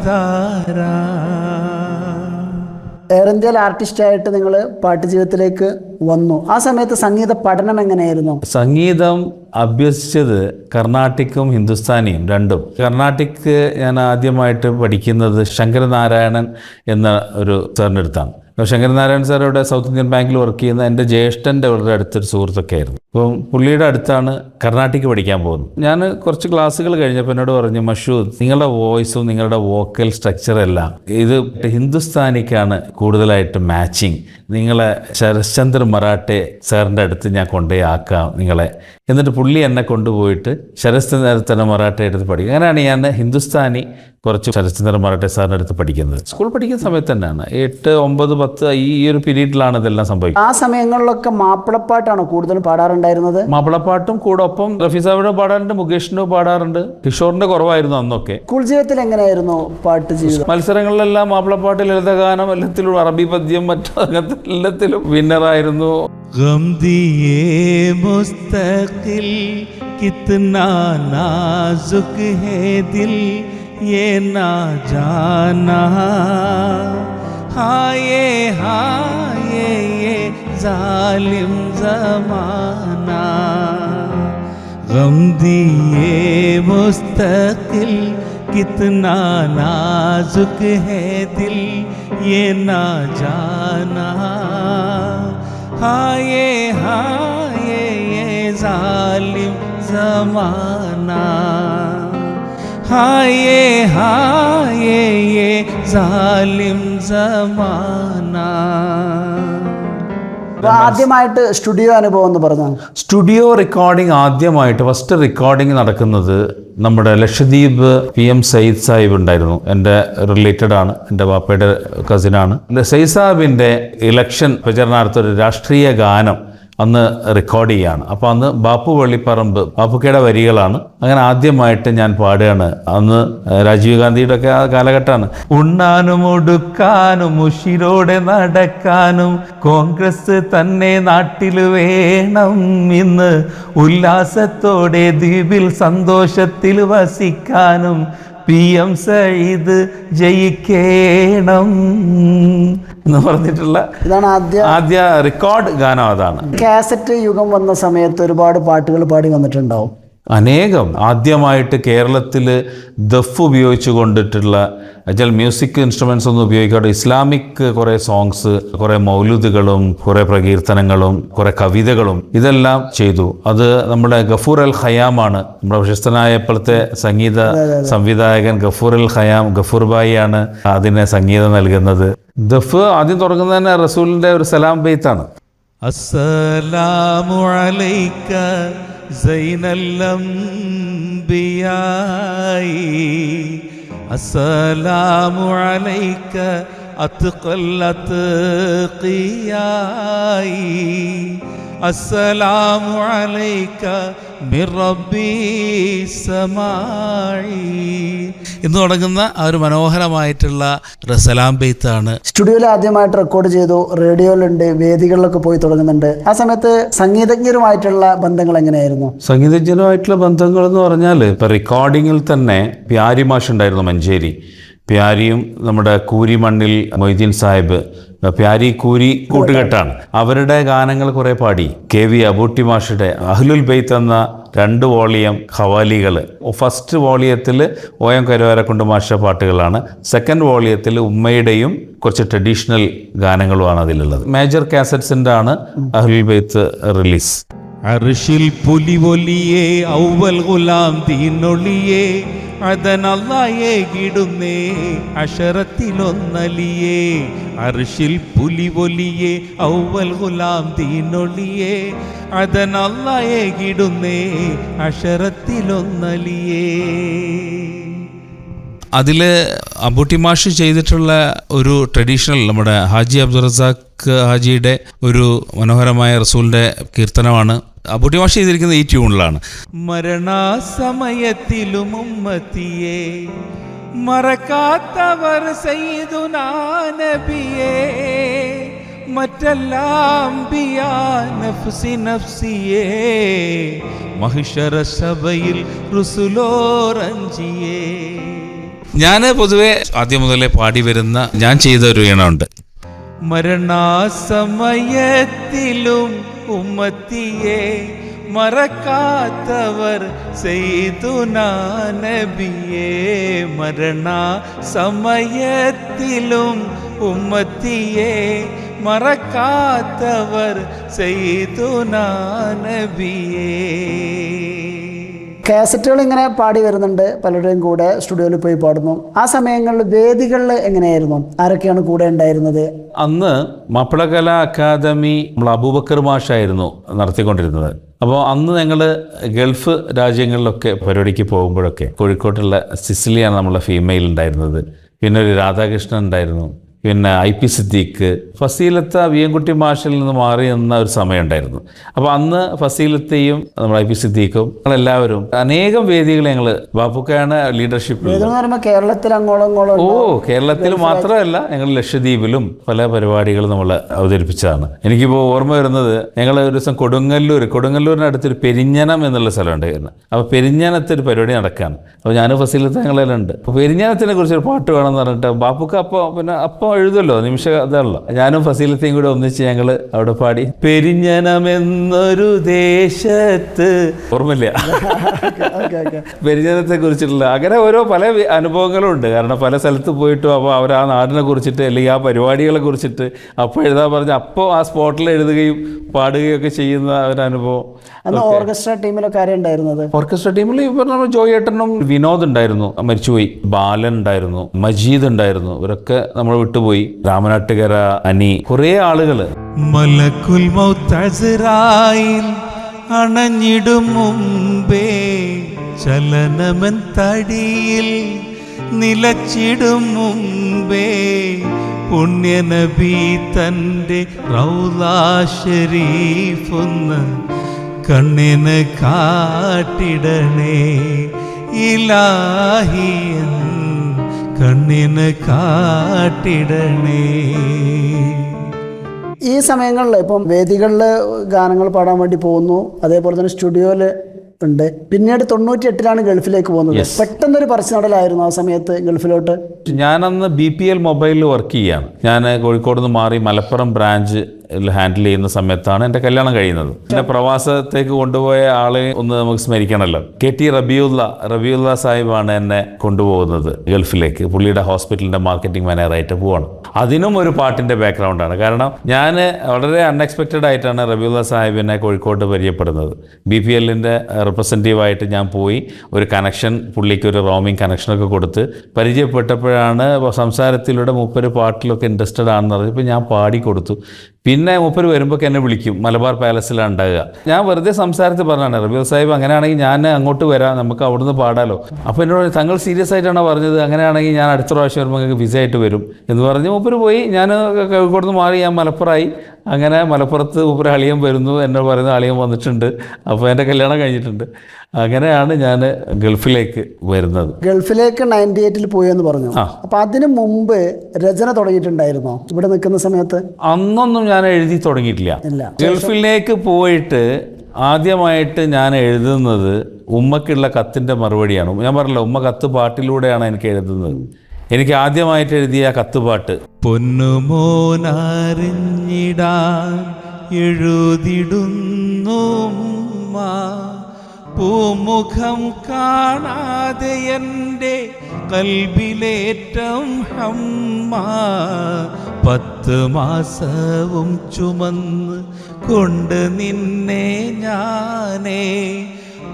എയർ ഇന്ത്യയിൽ ആർട്ടിസ്റ്റായിട്ട് നിങ്ങൾ പാട്ട് ജീവിതത്തിലേക്ക് വന്നു. ആ സമയത്ത് സംഗീത പഠനം എങ്ങനെയായിരുന്നു? സംഗീതം അഭ്യസിച്ചത് കർണാട്ടിക്കും ഹിന്ദുസ്ഥാനിയും രണ്ടും. കർണാട്ടിക് ഞാൻ ആദ്യമായിട്ട് പഠിക്കുന്നത് ശങ്കരനാരായണൻ എന്ന ഒരു സാറിൻ്റെ അടുത്താണ്. ശങ്കരനാരായണൻ സാർ ഇവിടെ സൗത്ത് ഇന്ത്യൻ ബാങ്കിൽ വർക്ക് ചെയ്യുന്ന എൻ്റെ ജ്യേഷ്ഠൻ്റെ വളരെ അടുത്തൊരു സുഹൃത്തൊക്കെ ആയിരുന്നു. അപ്പം പുള്ളിയുടെ അടുത്താണ് കർണാട്ടിക് പഠിക്കാൻ പോകുന്നത്. ഞാൻ കുറച്ച് ക്ലാസ്സുകൾ കഴിഞ്ഞപ്പോൾ എന്നോട് പറഞ്ഞു, മഷൂദ്, നിങ്ങളുടെ വോയിസും നിങ്ങളുടെ വോക്കൽ സ്ട്രക്ചറെല്ലാം ഇത് ഹിന്ദുസ്ഥാനിക്കാണ് കൂടുതലായിട്ട് മാച്ചിങ്. നിങ്ങളെ ശരശ്ചന്ദ്ര മറാഠെ സാറിൻ്റെ അടുത്ത് ഞാൻ കൊണ്ടുപോയി ആക്കാം നിങ്ങളെ. എന്നിട്ട് പുള്ളി എന്നെ കൊണ്ടുപോയിട്ട് ശരശ്ചന്ദ്ര മറാഠെ അടുത്ത് പഠിക്കും. അങ്ങനെയാണ് ഞാൻ ഹിന്ദുസ്ഥാനി കുറച്ച് ശരശ്ചന്ദ്ര മറാഠെ സാറിൻ്റെ അടുത്ത് പഠിക്കുന്നത്. സ്കൂൾ പഠിക്കുന്ന സമയത്ത് തന്നെയാണ്. 8, 9, 10 ഈ ഒരു പീരീഡിലാണ് ഇതെല്ലാം സംഭവിക്കുന്നത്. ആ സമയങ്ങളിലൊക്കെ മാപ്പിളപ്പാട്ടാണോ കൂടുതലും പാടാറുണ്ടായിരുന്നത്? മാപ്പിളപ്പാട്ടും കൂടെ ഒപ്പം റഫീ സാഹിബിനും പാടാറുണ്ട്, മുകേഷിനും പാടാറുണ്ട്. കിഷോറിന്റെ കുറവായിരുന്നു അന്നൊക്കെ. സ്കൂൾ ജീവിതത്തിൽ എങ്ങനെയായിരുന്നു പാട്ട് ജീവിതം? മത്സരങ്ങളിലെല്ലാം മാപ്പിളപ്പാട്ട്, ലളിതഗാനം എല്ലാത്തിലും, അറബി പദ്യം മറ്റും അങ്ങനത്തെ എല്ലാത്തിലും വിന്നറായിരുന്നു. ഗം ദിയേ മുസ്തഖിൽ കിത്നാ നാസുക് ഹേ ദിൽ യേ നാ ജാനാ ഹായേ ഹായേ യേ जालिम ज़माना गम दिए मुस्तकिल कितना नाजुक है दिल ये ना जाना हाय ये जालिम ज़माना हाय ये जालिम ज़माना. ആദ്യമായിട്ട് സ്റ്റുഡിയോ അനുഭവം എന്ന് പറഞ്ഞാൽ സ്റ്റുഡിയോ റെക്കോർഡിംഗ് ആദ്യമായിട്ട് ഫസ്റ്റ് റെക്കോർഡിംഗ് നടക്കുന്നത് നമ്മുടെ ലക്ഷദ്വീപ് PM സയ്യിദ് സാഹിബ് ഉണ്ടായിരുന്നു. എൻ്റെ റിലേറ്റഡ് ആണ്, എൻ്റെ ബാപ്പയുടെ കസിനാണ്. സയ്യിദ് സാഹിബിൻ്റെ ഇലക്ഷൻ പ്രചരണാർത്ഥം ഒരു രാഷ്ട്രീയ ഗാനം അന്ന് റെക്കോർഡ് ചെയ്യാണ്. അപ്പോൾ അന്ന് ബാപ്പു വെള്ളിപ്പറമ്പ്, ബാപ്പുക്കയുടെ വരികളാണ്. അങ്ങനെ ആദ്യമായിട്ട് ഞാൻ പാടുകയാണ്. അന്ന് രാജീവ് ഗാന്ധിയുടെ ഒക്കെ ആ കാലഘട്ടമാണ്. ഉണ്ണാനും ഒടുക്കാനും ഉഷിരോടെ നടക്കാനും കോൺഗ്രസ് തന്നെ നാട്ടിൽ വേണം, ഇന്ന് ഉല്ലാസത്തോടെ ദ്വീപിൽ സന്തോഷത്തിൽ വസിക്കാനും PM സയ്യിദ് ജയിക്കേണം എന്ന് പറഞ്ഞിട്ടുള്ള ഇതാണ് ആദ്യ റെക്കോർഡ് ഗാനം. അതാണ്. കാസറ്റ് യുഗം വന്ന സമയത്ത് ഒരുപാട് പാട്ടുകൾ പാടി വന്നിട്ടുണ്ടാവും. അനേകം. ആദ്യമായിട്ട് കേരളത്തിൽ ദഫ് ഉപയോഗിച്ച് കൊണ്ടിട്ടുള്ള എന്നുവെച്ചാൽ മ്യൂസിക് ഇൻസ്ട്രുമെൻറ്റ്സ് ഒന്നും ഉപയോഗിക്കാതെ ഇസ്ലാമിക് കുറേ സോങ്സ്, കുറേ മൗലൂദുകളും കുറേ പ്രകീർത്തനങ്ങളും കുറേ കവിതകളും ഇതെല്ലാം ചെയ്തു. അത് നമ്മുടെ ഗഫൂർ അൽ ഖയാമാണ്, നമ്മുടെ പ്രശസ്തനായ ഇപ്പോഴത്തെ സംഗീത സംവിധായകൻ ഗഫൂർ അൽ ഖയാം, ഗഫൂർ ബായിയാണ് അതിന് സംഗീതം നൽകുന്നത്. ദഫ് ആദ്യം തുടങ്ങുന്നത് തന്നെ റസൂലിൻ്റെ ഒരു സലാം ബെയ്ത്താണ്. അസ്സലാമു അലൈക സൈനൽ അംബിയായി അസ്സലാമു അലൈക അത്ഖൽ അത്ഖിയായി അസ്സലാമു അലൈക മിർ റബ്ബി സമാഇ എന്ന് തുടങ്ങുന്ന ആ ഒരു മനോഹരമായിട്ടുള്ള സലാം ബെയ്ത്താണ്. സ്റ്റുഡിയോയിൽ ആദ്യമായിട്ട് റെക്കോർഡ് ചെയ്തു, റേഡിയോയിലുണ്ട്, വേദികളിലൊക്കെ പോയി തുടങ്ങുന്നുണ്ട്. ആ സമയത്ത് സംഗീതജ്ഞരുമായിട്ടുള്ള ബന്ധങ്ങൾ എങ്ങനെയായിരുന്നു? സംഗീതജ്ഞരുമായിട്ടുള്ള ബന്ധങ്ങൾ എന്ന് പറഞ്ഞാൽ ഇപ്പം റെക്കോർഡിങ്ങിൽ തന്നെ പ്യാരി മാഷ് ഉണ്ടായിരുന്നു മഞ്ചേരി. പ്യാരിയും നമ്മുടെ കൂരി മണ്ണിൽ മൊയ്തീൻ സാഹിബ്, പ്യാരി കൂരി കൂട്ടുകെട്ടാണ്. അവരുടെ ഗാനങ്ങൾ കുറേ പാടി. KV അബൂട്ടി മാഷുടെ അഹ്ലുൽ ബെയ്ത്ത് എന്ന 2 വോളിയം ഖവാലികൾ. ഫസ്റ്റ് വോളിയത്തിൽ OM കരുവാരക്കുണ്ട് മാഷ പാട്ടുകളാണ്. സെക്കൻഡ് വോളിയത്തിൽ ഉമ്മയുടെയും കുറച്ച് ട്രഡീഷണൽ ഗാനങ്ങളുമാണ് അതിലുള്ളത്. മേജർ കാസറ്റ്സിൻ്റെ ആണ് അഹ്ലുൽ ബെയ്ത്ത് റിലീസ്. അർശിൽ പുലിവൊലിയേ ഔവൽ ഗുലാം ദീനൊളിയേ അതനല്ലായേ ഗിടുന്നേ അശറത്തിലൊന്നലിയേ. അർശിൽ പുലിവൊലിയേ ഔവൽ ഗുലാം ദീനൊളിയേ അതനല്ലായേ ഗിടുന്നേ അശറത്തിലൊന്നലിയേ. അതിൽ അബൂട്ടി മാഷ് ചെയ്തിട്ടുള്ള ഒരു ട്രഡീഷണൽ നമ്മുടെ ഹാജി അബ്ദുൾ റസാഖ് ഹാജിയുടെ ഒരു മനോഹരമായ റസൂലിൻ്റെ കീർത്തനമാണ് അബൂട്ടി മാഷ് ചെയ്തിരിക്കുന്നത് ഈ ട്യൂണിലാണ്. മരണാസമയത്തിലും ഉമ്മത്തിയെ മറക്കാത്തവർ സയ്യിദുനാ നബിയേ മറ്റെല്ലാം ബിയാ നഫ്സി നഫ്സിയേ മഹ്ശറ സഭയിൽ റുസുലോറഞ്ചിയേ. ഞാൻ പൊതുവെ ആദ്യം മുതലേ പാടി വരുന്ന ഞാൻ ചെയ്ത ഒരു ഈണമുണ്ട്. മരണാസമയത്തിലും ഉമ്മത്തിയെ മറക്കാത്തവർ സയ്യിദുനാ നബിയേ മരണാസമയത്തിലും ഉമ്മത്തിയെ മറക്കാത്തവർ സയ്യിദുനാ നബിയേ. കാസറ്റുകൾ ഇങ്ങനെ പാടി വരുന്നുണ്ട്, പലരുടെയും കൂടെ സ്റ്റുഡിയോയിൽ പോയി പാടുന്നു. ആ സമയങ്ങളിൽ വേദികളിൽ എങ്ങനെയായിരുന്നു? ആരൊക്കെയാണ് കൂടെ ഉണ്ടായിരുന്നത്? അന്ന് മാപ്പിളകല അക്കാദമി നമ്മൾ അബൂബക്കർ മാഷായിരുന്നു നടത്തിക്കൊണ്ടിരുന്നത്. അപ്പോൾ അന്ന് ഞങ്ങൾ ഗൾഫ് രാജ്യങ്ങളിലൊക്കെ പരിപാടിക്ക് പോകുമ്പോഴൊക്കെ കോഴിക്കോട്ടുള്ള സിസിലിയാണ് നമ്മളെ ഫീമെയിൽ ഉണ്ടായിരുന്നത്. പിന്നെ ഒരു രാധാകൃഷ്ണൻ ഉണ്ടായിരുന്നു, പിന്നെ IP സിദ്ദീഖ്, ഫസീലത്ത വിയൻകുട്ടി മാഷിൽ നിന്ന് മാറി നിന്ന ഒരു സമയം ഉണ്ടായിരുന്നു. അപ്പോൾ അന്ന് ഫസീലത്തെയും നമ്മൾ IP സിദ്ദീഖും ഞങ്ങളെല്ലാവരും അനേകം വേദികൾ ഞങ്ങൾ ബാപ്പുക്കയാണ് ലീഡർഷിപ്പ്. കേരളത്തിൽ കേരളത്തിൽ മാത്രമല്ല, ഞങ്ങൾ ലക്ഷദ്വീപിലും പല പരിപാടികളും നമ്മൾ അവതരിപ്പിച്ചതാണ്. എനിക്കിപ്പോൾ ഓർമ്മ വരുന്നത്, ഞങ്ങൾ ഒരു ദിവസം കൊടുങ്ങല്ലൂരിനടുത്തൊരു പെരിഞ്ഞനം എന്നുള്ള സ്ഥലം ഉണ്ടായിരുന്നു. അപ്പോൾ പെരിഞ്ഞനത്തെ ഒരു പരിപാടി നടക്കുകയാണ്. അപ്പോൾ ഞാനും ഫസീലത്ത് ഞങ്ങളെല്ലാം ഉണ്ട്. അപ്പോൾ പെരിഞ്ഞനത്തിനെ കുറിച്ചൊരു പാട്ട് വേണമെന്ന് പറഞ്ഞിട്ട് ബാപ്പുക്ക അപ്പോൾ എഴുതല്ലോ നിമിഷ അതല്ല, ഞാനും ഫസീലത്തെയും കൂടെ ഒന്നിച്ച് ഞങ്ങൾ അവിടെ പാടി. പെരിഞ്ഞനമെന്നൊരു ദേശത്ത്, ഓർമ്മയില്ല പെരിഞ്ഞനത്തെ കുറിച്ചിട്ടുള്ള അങ്ങനെ ഓരോ പല അനുഭവങ്ങളും ഉണ്ട്. കാരണം പല സ്ഥലത്ത് പോയിട്ടും അപ്പോൾ അവർ ആ നാടിനെ കുറിച്ചിട്ട് അല്ലെങ്കിൽ ആ പരിപാടികളെ കുറിച്ചിട്ട് അപ്പോൾ എഴുതാൻ പറഞ്ഞ് അപ്പോൾ ആ സ്പോട്ടിൽ എഴുതുകയും പാടുകയും ഒക്കെ ചെയ്യുന്ന ഒരനുഭവം. ഓർക്കസ്ട്ര ടീമിലൊക്കെ ആരും ഉണ്ടായിരുന്നത്? ഓർക്കസ്ട്ര ടീമിൽ ഇപ്പോൾ ജോയേട്ടനും വിനോദ് ഉണ്ടായിരുന്നു, മരിച്ചുപോയി. ബാലൻ ഉണ്ടായിരുന്നു, മജീദ് ഉണ്ടായിരുന്നു. ഇവരൊക്കെ നമ്മൾ വിട്ടുപോയി. രാമനാട്ടുകര, അനി, കുറേ ആളുകള്. മലക്കുൽ മൗത്ത് അസ്റായിൽ അണഞ്ഞിടും മുമ്പേ ചലനമൻ തടിയിൽ നിലച്ചിടും മുമ്പേ പുണ്യനബി തൻ്റെ റൗളാ ശരീഫൊന്ന് കണ്ണിന് കാട്ടിടണേ ഇലാഹിയൻ കണ്ണിന് കാട്ടിടണേ. ഈ സമയങ്ങളിൽ ഇപ്പം വേദികളിൽ ഗാനങ്ങൾ പാടാൻ വേണ്ടി പോകുന്നു, അതേപോലെ തന്നെ സ്റ്റുഡിയോയിൽ ഉണ്ട്. പിന്നീട് 98-ലാണ് ഗൾഫിലേക്ക് പോകുന്നത്. പെട്ടെന്നൊരു പറിച്ചുനടലായിരുന്നു ആ സമയത്ത് ഗൾഫിലോട്ട്. ഞാനന്ന് BPL മൊബൈലിൽ വർക്ക് ചെയ്യാണ്. ഞാൻ കോഴിക്കോട് നിന്ന് മാറി മലപ്പുറം ബ്രാഞ്ച് ഹാൻഡിൽ ചെയ്യുന്ന സമയത്താണ് എൻ്റെ കല്യാണം കഴിയുന്നത്. എന്നെ പ്രവാസത്തേക്ക് കൊണ്ടുപോയ ആളെ ഒന്ന് നമുക്ക് സ്മരിക്കണമല്ലോ. KT റബിയുള്ള സാഹിബാണ് എന്നെ കൊണ്ടുപോകുന്നത് ഗൾഫിലേക്ക്. പുള്ളിയുടെ ഹോസ്പിറ്റലിൻ്റെ മാർക്കറ്റിംഗ് മാനേജറായിട്ട് പോവാണ്. അതിനും ഒരു പാട്ടിൻ്റെ ബാക്ക്ഗ്രൗണ്ടാണ്. കാരണം ഞാൻ വളരെ അൺഎക്സ്പെക്റ്റഡ് ആയിട്ടാണ് റബിയുള്ള സാഹിബിനെ കോഴിക്കോട്ട് പരിചയപ്പെടുന്നത്. BPLൻ്റെ റെപ്രസെൻറ്റീവായിട്ട് ഞാൻ പോയി ഒരു കണക്ഷൻ, പുള്ളിക്ക് ഒരു റോമിംഗ് കണക്ഷനൊക്കെ കൊടുത്ത് പരിചയപ്പെട്ടപ്പോഴാണ് സംസാരത്തിലൂടെ മൂപ്പര് പാട്ടിലൊക്കെ ഇൻട്രസ്റ്റഡ് ആണെന്ന് പറഞ്ഞപ്പോൾ ഞാൻ പാടിക്കൊടുത്തു. പിന്നെ മൂപ്പര് വരുമ്പോൾ എന്നെ വിളിക്കും, മലബാർ പാലസിലാണ് ഉണ്ടാകുക. ഞാൻ വെറുതെ സംസാരത്തിൽ പറഞ്ഞാണ്, റബീഉൽ സാഹിബ് അങ്ങനെയാണെങ്കിൽ ഞാൻ അങ്ങോട്ട് വരാം, നമുക്ക് അവിടുന്ന് പാടാലോ. അപ്പോൾ എന്നോട് തങ്ങൾ സീരിയസ് ആയിട്ടാണോ പറഞ്ഞത്, അങ്ങനെയാണെങ്കിൽ ഞാൻ അടുത്ത പ്രാവശ്യം വരുമ്പോൾ നിങ്ങൾക്ക് വിസ ആയിട്ട് വരും എന്ന് പറഞ്ഞ് മൂപ്പര് പോയി. ഞാൻ കോഴിക്കോട് നിന്ന് മാറി ഞാൻ മലപ്പുറമായി. അങ്ങനെ മലപ്പുറത്ത് മൂപ്പര് അളിയൻ വരുന്നു, എന്നോട് പറയുന്ന അളിയൻ വന്നിട്ടുണ്ട്, അപ്പോൾ എൻ്റെ കല്യാണം കഴിഞ്ഞിട്ടുണ്ട്. അങ്ങനെയാണ് ഞാൻ ഗൾഫിലേക്ക് വരുന്നത്. ഗൾഫിലേക്ക് 98 പോയി എന്ന് പറഞ്ഞു. അപ്പൊ അതിനു മുമ്പ് രചന തുടങ്ങിയിട്ടുണ്ടായിരുന്നോ ഇവിടെ നിൽക്കുന്ന സമയത്ത്? അന്നൊന്നും ഞാൻ എഴുതി തുടങ്ങിയിട്ടില്ല. ഇല്ല. ഗൾഫിലേക്ക് പോയിട്ട് ആദ്യമായിട്ട് ഞാൻ എഴുതുന്നത് ഉമ്മക്കുള്ള കത്തിൻ്റെ മറുപടിയാണ്. ഞാൻ പറഞ്ഞല്ലോ, ഉമ്മ കത്ത് പാട്ടിലൂടെയാണ് എനിക്ക് എഴുതുന്നത്. എനിക്ക് ആദ്യമായിട്ട് എഴുതിയ കത്തുപാട്ട് പൊന്നുമോനറിഞ്ഞിടാൻ എഴുതിടുന്നു പൂമുഖം കാണാതെ എൻ്റെ കൽബിലേറ്റം ഹമ്മ 10 മാസവും ചുമന്ന് കൊണ്ട് നിന്നെ ഞാനേ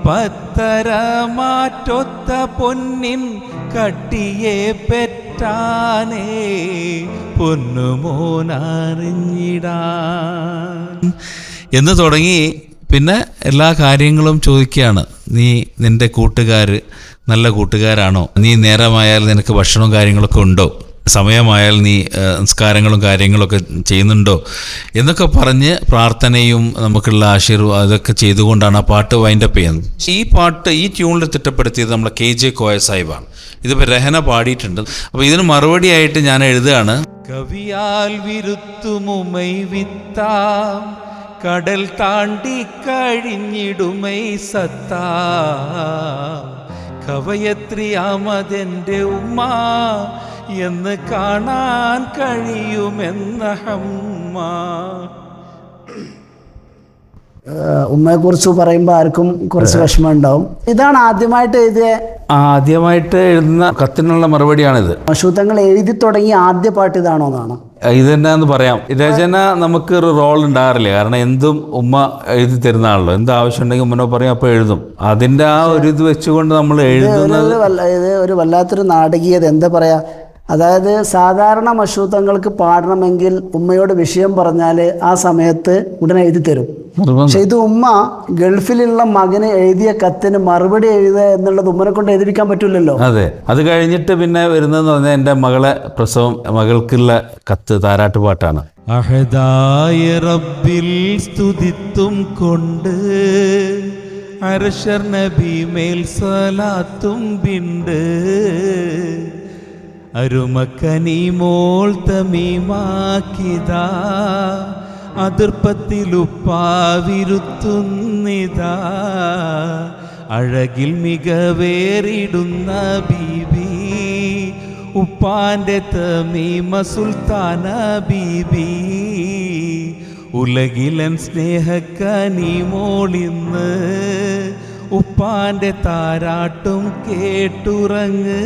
10 മാറ്റൊത്ത പൊന്നിൻ കട്ടിയെ പെറ്റാനേ പൊന്നുമോനറിഞ്ഞിടാൻ എന്ന് തുടങ്ങി. പിന്നെ എല്ലാ കാര്യങ്ങളും ചോദിക്കുകയാണ്. നിൻ്റെ കൂട്ടുകാർ നല്ല കൂട്ടുകാരാണോ? നീ നേരമായാൽ നിനക്ക് ഭക്ഷണവും കാര്യങ്ങളൊക്കെ ഉണ്ടോ? സമയമായാൽ നീ സംസ്കാരങ്ങളും കാര്യങ്ങളൊക്കെ ചെയ്യുന്നുണ്ടോ എന്നൊക്കെ പറഞ്ഞ് പ്രാർത്ഥനയും നമുക്കുള്ള ആശീർവാദം അതൊക്കെ ചെയ്തുകൊണ്ടാണ് ആ പാട്ട് വൈൻഡപ്പ് ചെയ്യുന്നത്. ഈ പാട്ട് ഈ ട്യൂണിൽ തിട്ടപ്പെടുത്തിയത് നമ്മളെ KJ കോയ സാഹിബാണ്. ഇതിപ്പോൾ രഹന പാടിയിട്ടുണ്ട്. അപ്പോൾ ഇതിന് മറുപടിയായിട്ട് ഞാൻ എഴുതുകയാണ്. കവിയാൽ വിരുത്തുമുമൈ വിത്താം കടൽ താണ്ടി കഴിഞ്ഞിടുമൈ സത്താ കവയത്രിയാമതെൻ്റെ ഉമ്മ എന്ന് കാണാൻ കഴിയുമെന്ന ഹമ്മ. ഉമ്മയെക്കുറിച്ച് പറയുമ്പോൾ ആർക്കും കുറച്ച് വിഷമം ഉണ്ടാവും. ഇതാണ് ആദ്യമായിട്ട് എഴുതുന്ന കത്തിനുള്ള മറുപടിയാണിത്. മഷൂത്തങ്ങൾ എഴുതി തുടങ്ങിയ ആദ്യ പാട്ട് ഇതാണോ എന്നാണ്? ഇത് തന്നെയാന്ന് പറയാം. രചന നമുക്ക് ഒരു റോൾ ഉണ്ടാകാറില്ല. കാരണം എന്തും ഉമ്മ എഴുതി തരുന്നതാണല്ലോ. എന്ത് ആവശ്യം ഉണ്ടെങ്കിൽ ഉമ്മനോ പറയും, അപ്പോൾ എഴുതും. അതിൻ്റെ ആ ഒരു ഇത് വെച്ചുകൊണ്ട് നമ്മൾ എഴുതുന്നത് ഇത് ഒരു വല്ലാത്തൊരു നാടകീയത. എന്താ പറയാ, അതായത് സാധാരണ മഷൂത്തങ്ങൾക്ക് പാടണമെങ്കിൽ ഉമ്മയോട് വിഷയം പറഞ്ഞാൽ ആ സമയത്ത് ഉടനെ എഴുതി തരും. പക്ഷെ ഇത് ഉമ്മ ഗൾഫിലുള്ള മകന് എഴുതിയ കത്തിന് മറുപടി എഴുതുക എന്നുള്ളത് ഉമ്മനെ കൊണ്ട് എഴുതിപ്പിക്കാൻ പറ്റില്ലല്ലോ. അതെ, അത് കഴിഞ്ഞിട്ട് പിന്നെ വരുന്നതെന്ന് പറഞ്ഞാൽ എൻ്റെ മകളെ പ്രസവം, മകൾക്കുള്ള കത്ത് താരാട്ടുപാട്ടാണ്. അഹദായ റബ്ബിൽ സ്തുതിത്തും കൊണ്ട് അർശർ നബി മേൽ സലാത്തും ബിണ്ട് അരുമക്കനിമോൾ തമീമാക്കിതാ അതിർപ്പത്തിലുപ്പാവിരുത്തുന്നിതാ അഴകിൽ മികവേറിടുന്ന ബീബി ഉപ്പാന്റെ തമീമ സുൽത്താന ബീബി ഉലകിലൻ സ്നേഹക്കനിമോളിന്ന് ഉപ്പാന്റെ താരാട്ടും കേട്ടുറങ്ങ്.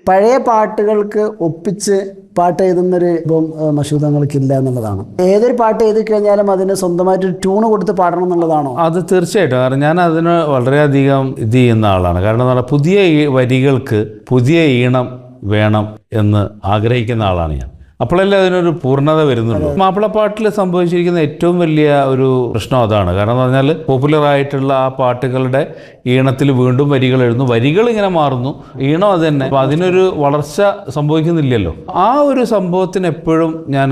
പഴയ പാട്ടുകൾക്ക് ഒപ്പിച്ച് പാട്ട് എഴുതുന്നൊരു ഇപ്പം മഷൂദങ്ങൾക്കില്ല എന്നുള്ളതാണ്. ഏതൊരു പാട്ട് എഴുതി കഴിഞ്ഞാലും അതിന് സ്വന്തമായിട്ട് ട്യൂണ് കൊടുത്ത് പാടണം എന്നുള്ളതാണോ? അത് തീർച്ചയായിട്ടും. കാരണം ഞാൻ അതിന് വളരെയധികം ഇത് ചെയ്യുന്ന ആളാണ്. കാരണം എന്ന് പറഞ്ഞാൽ പുതിയ വരികൾക്ക് പുതിയ ഈണം വേണം എന്ന് ആഗ്രഹിക്കുന്ന ആളാണ് ഞാൻ. അപ്പോഴല്ലേ അതിനൊരു പൂർണ്ണത വരുന്നുള്ളൂ. മാപ്പിളപ്പാട്ടിൽ സംഭവിച്ചിരിക്കുന്ന ഏറ്റവും വലിയ ഒരു പ്രശ്നം അതാണ്. കാരണം എന്ന് പറഞ്ഞാൽ പോപ്പുലറായിട്ടുള്ള ആ പാട്ടുകളുടെ ഈണത്തിൽ വീണ്ടും വരികൾ എഴുതുന്നു, വരികൾ ഇങ്ങനെ മാറുന്നു, ഈണം അത് തന്നെ. അപ്പം അതിനൊരു വളർച്ച സംഭവിക്കുന്നില്ലല്ലോ. ആ ഒരു സംഭവത്തിന് എപ്പോഴും ഞാൻ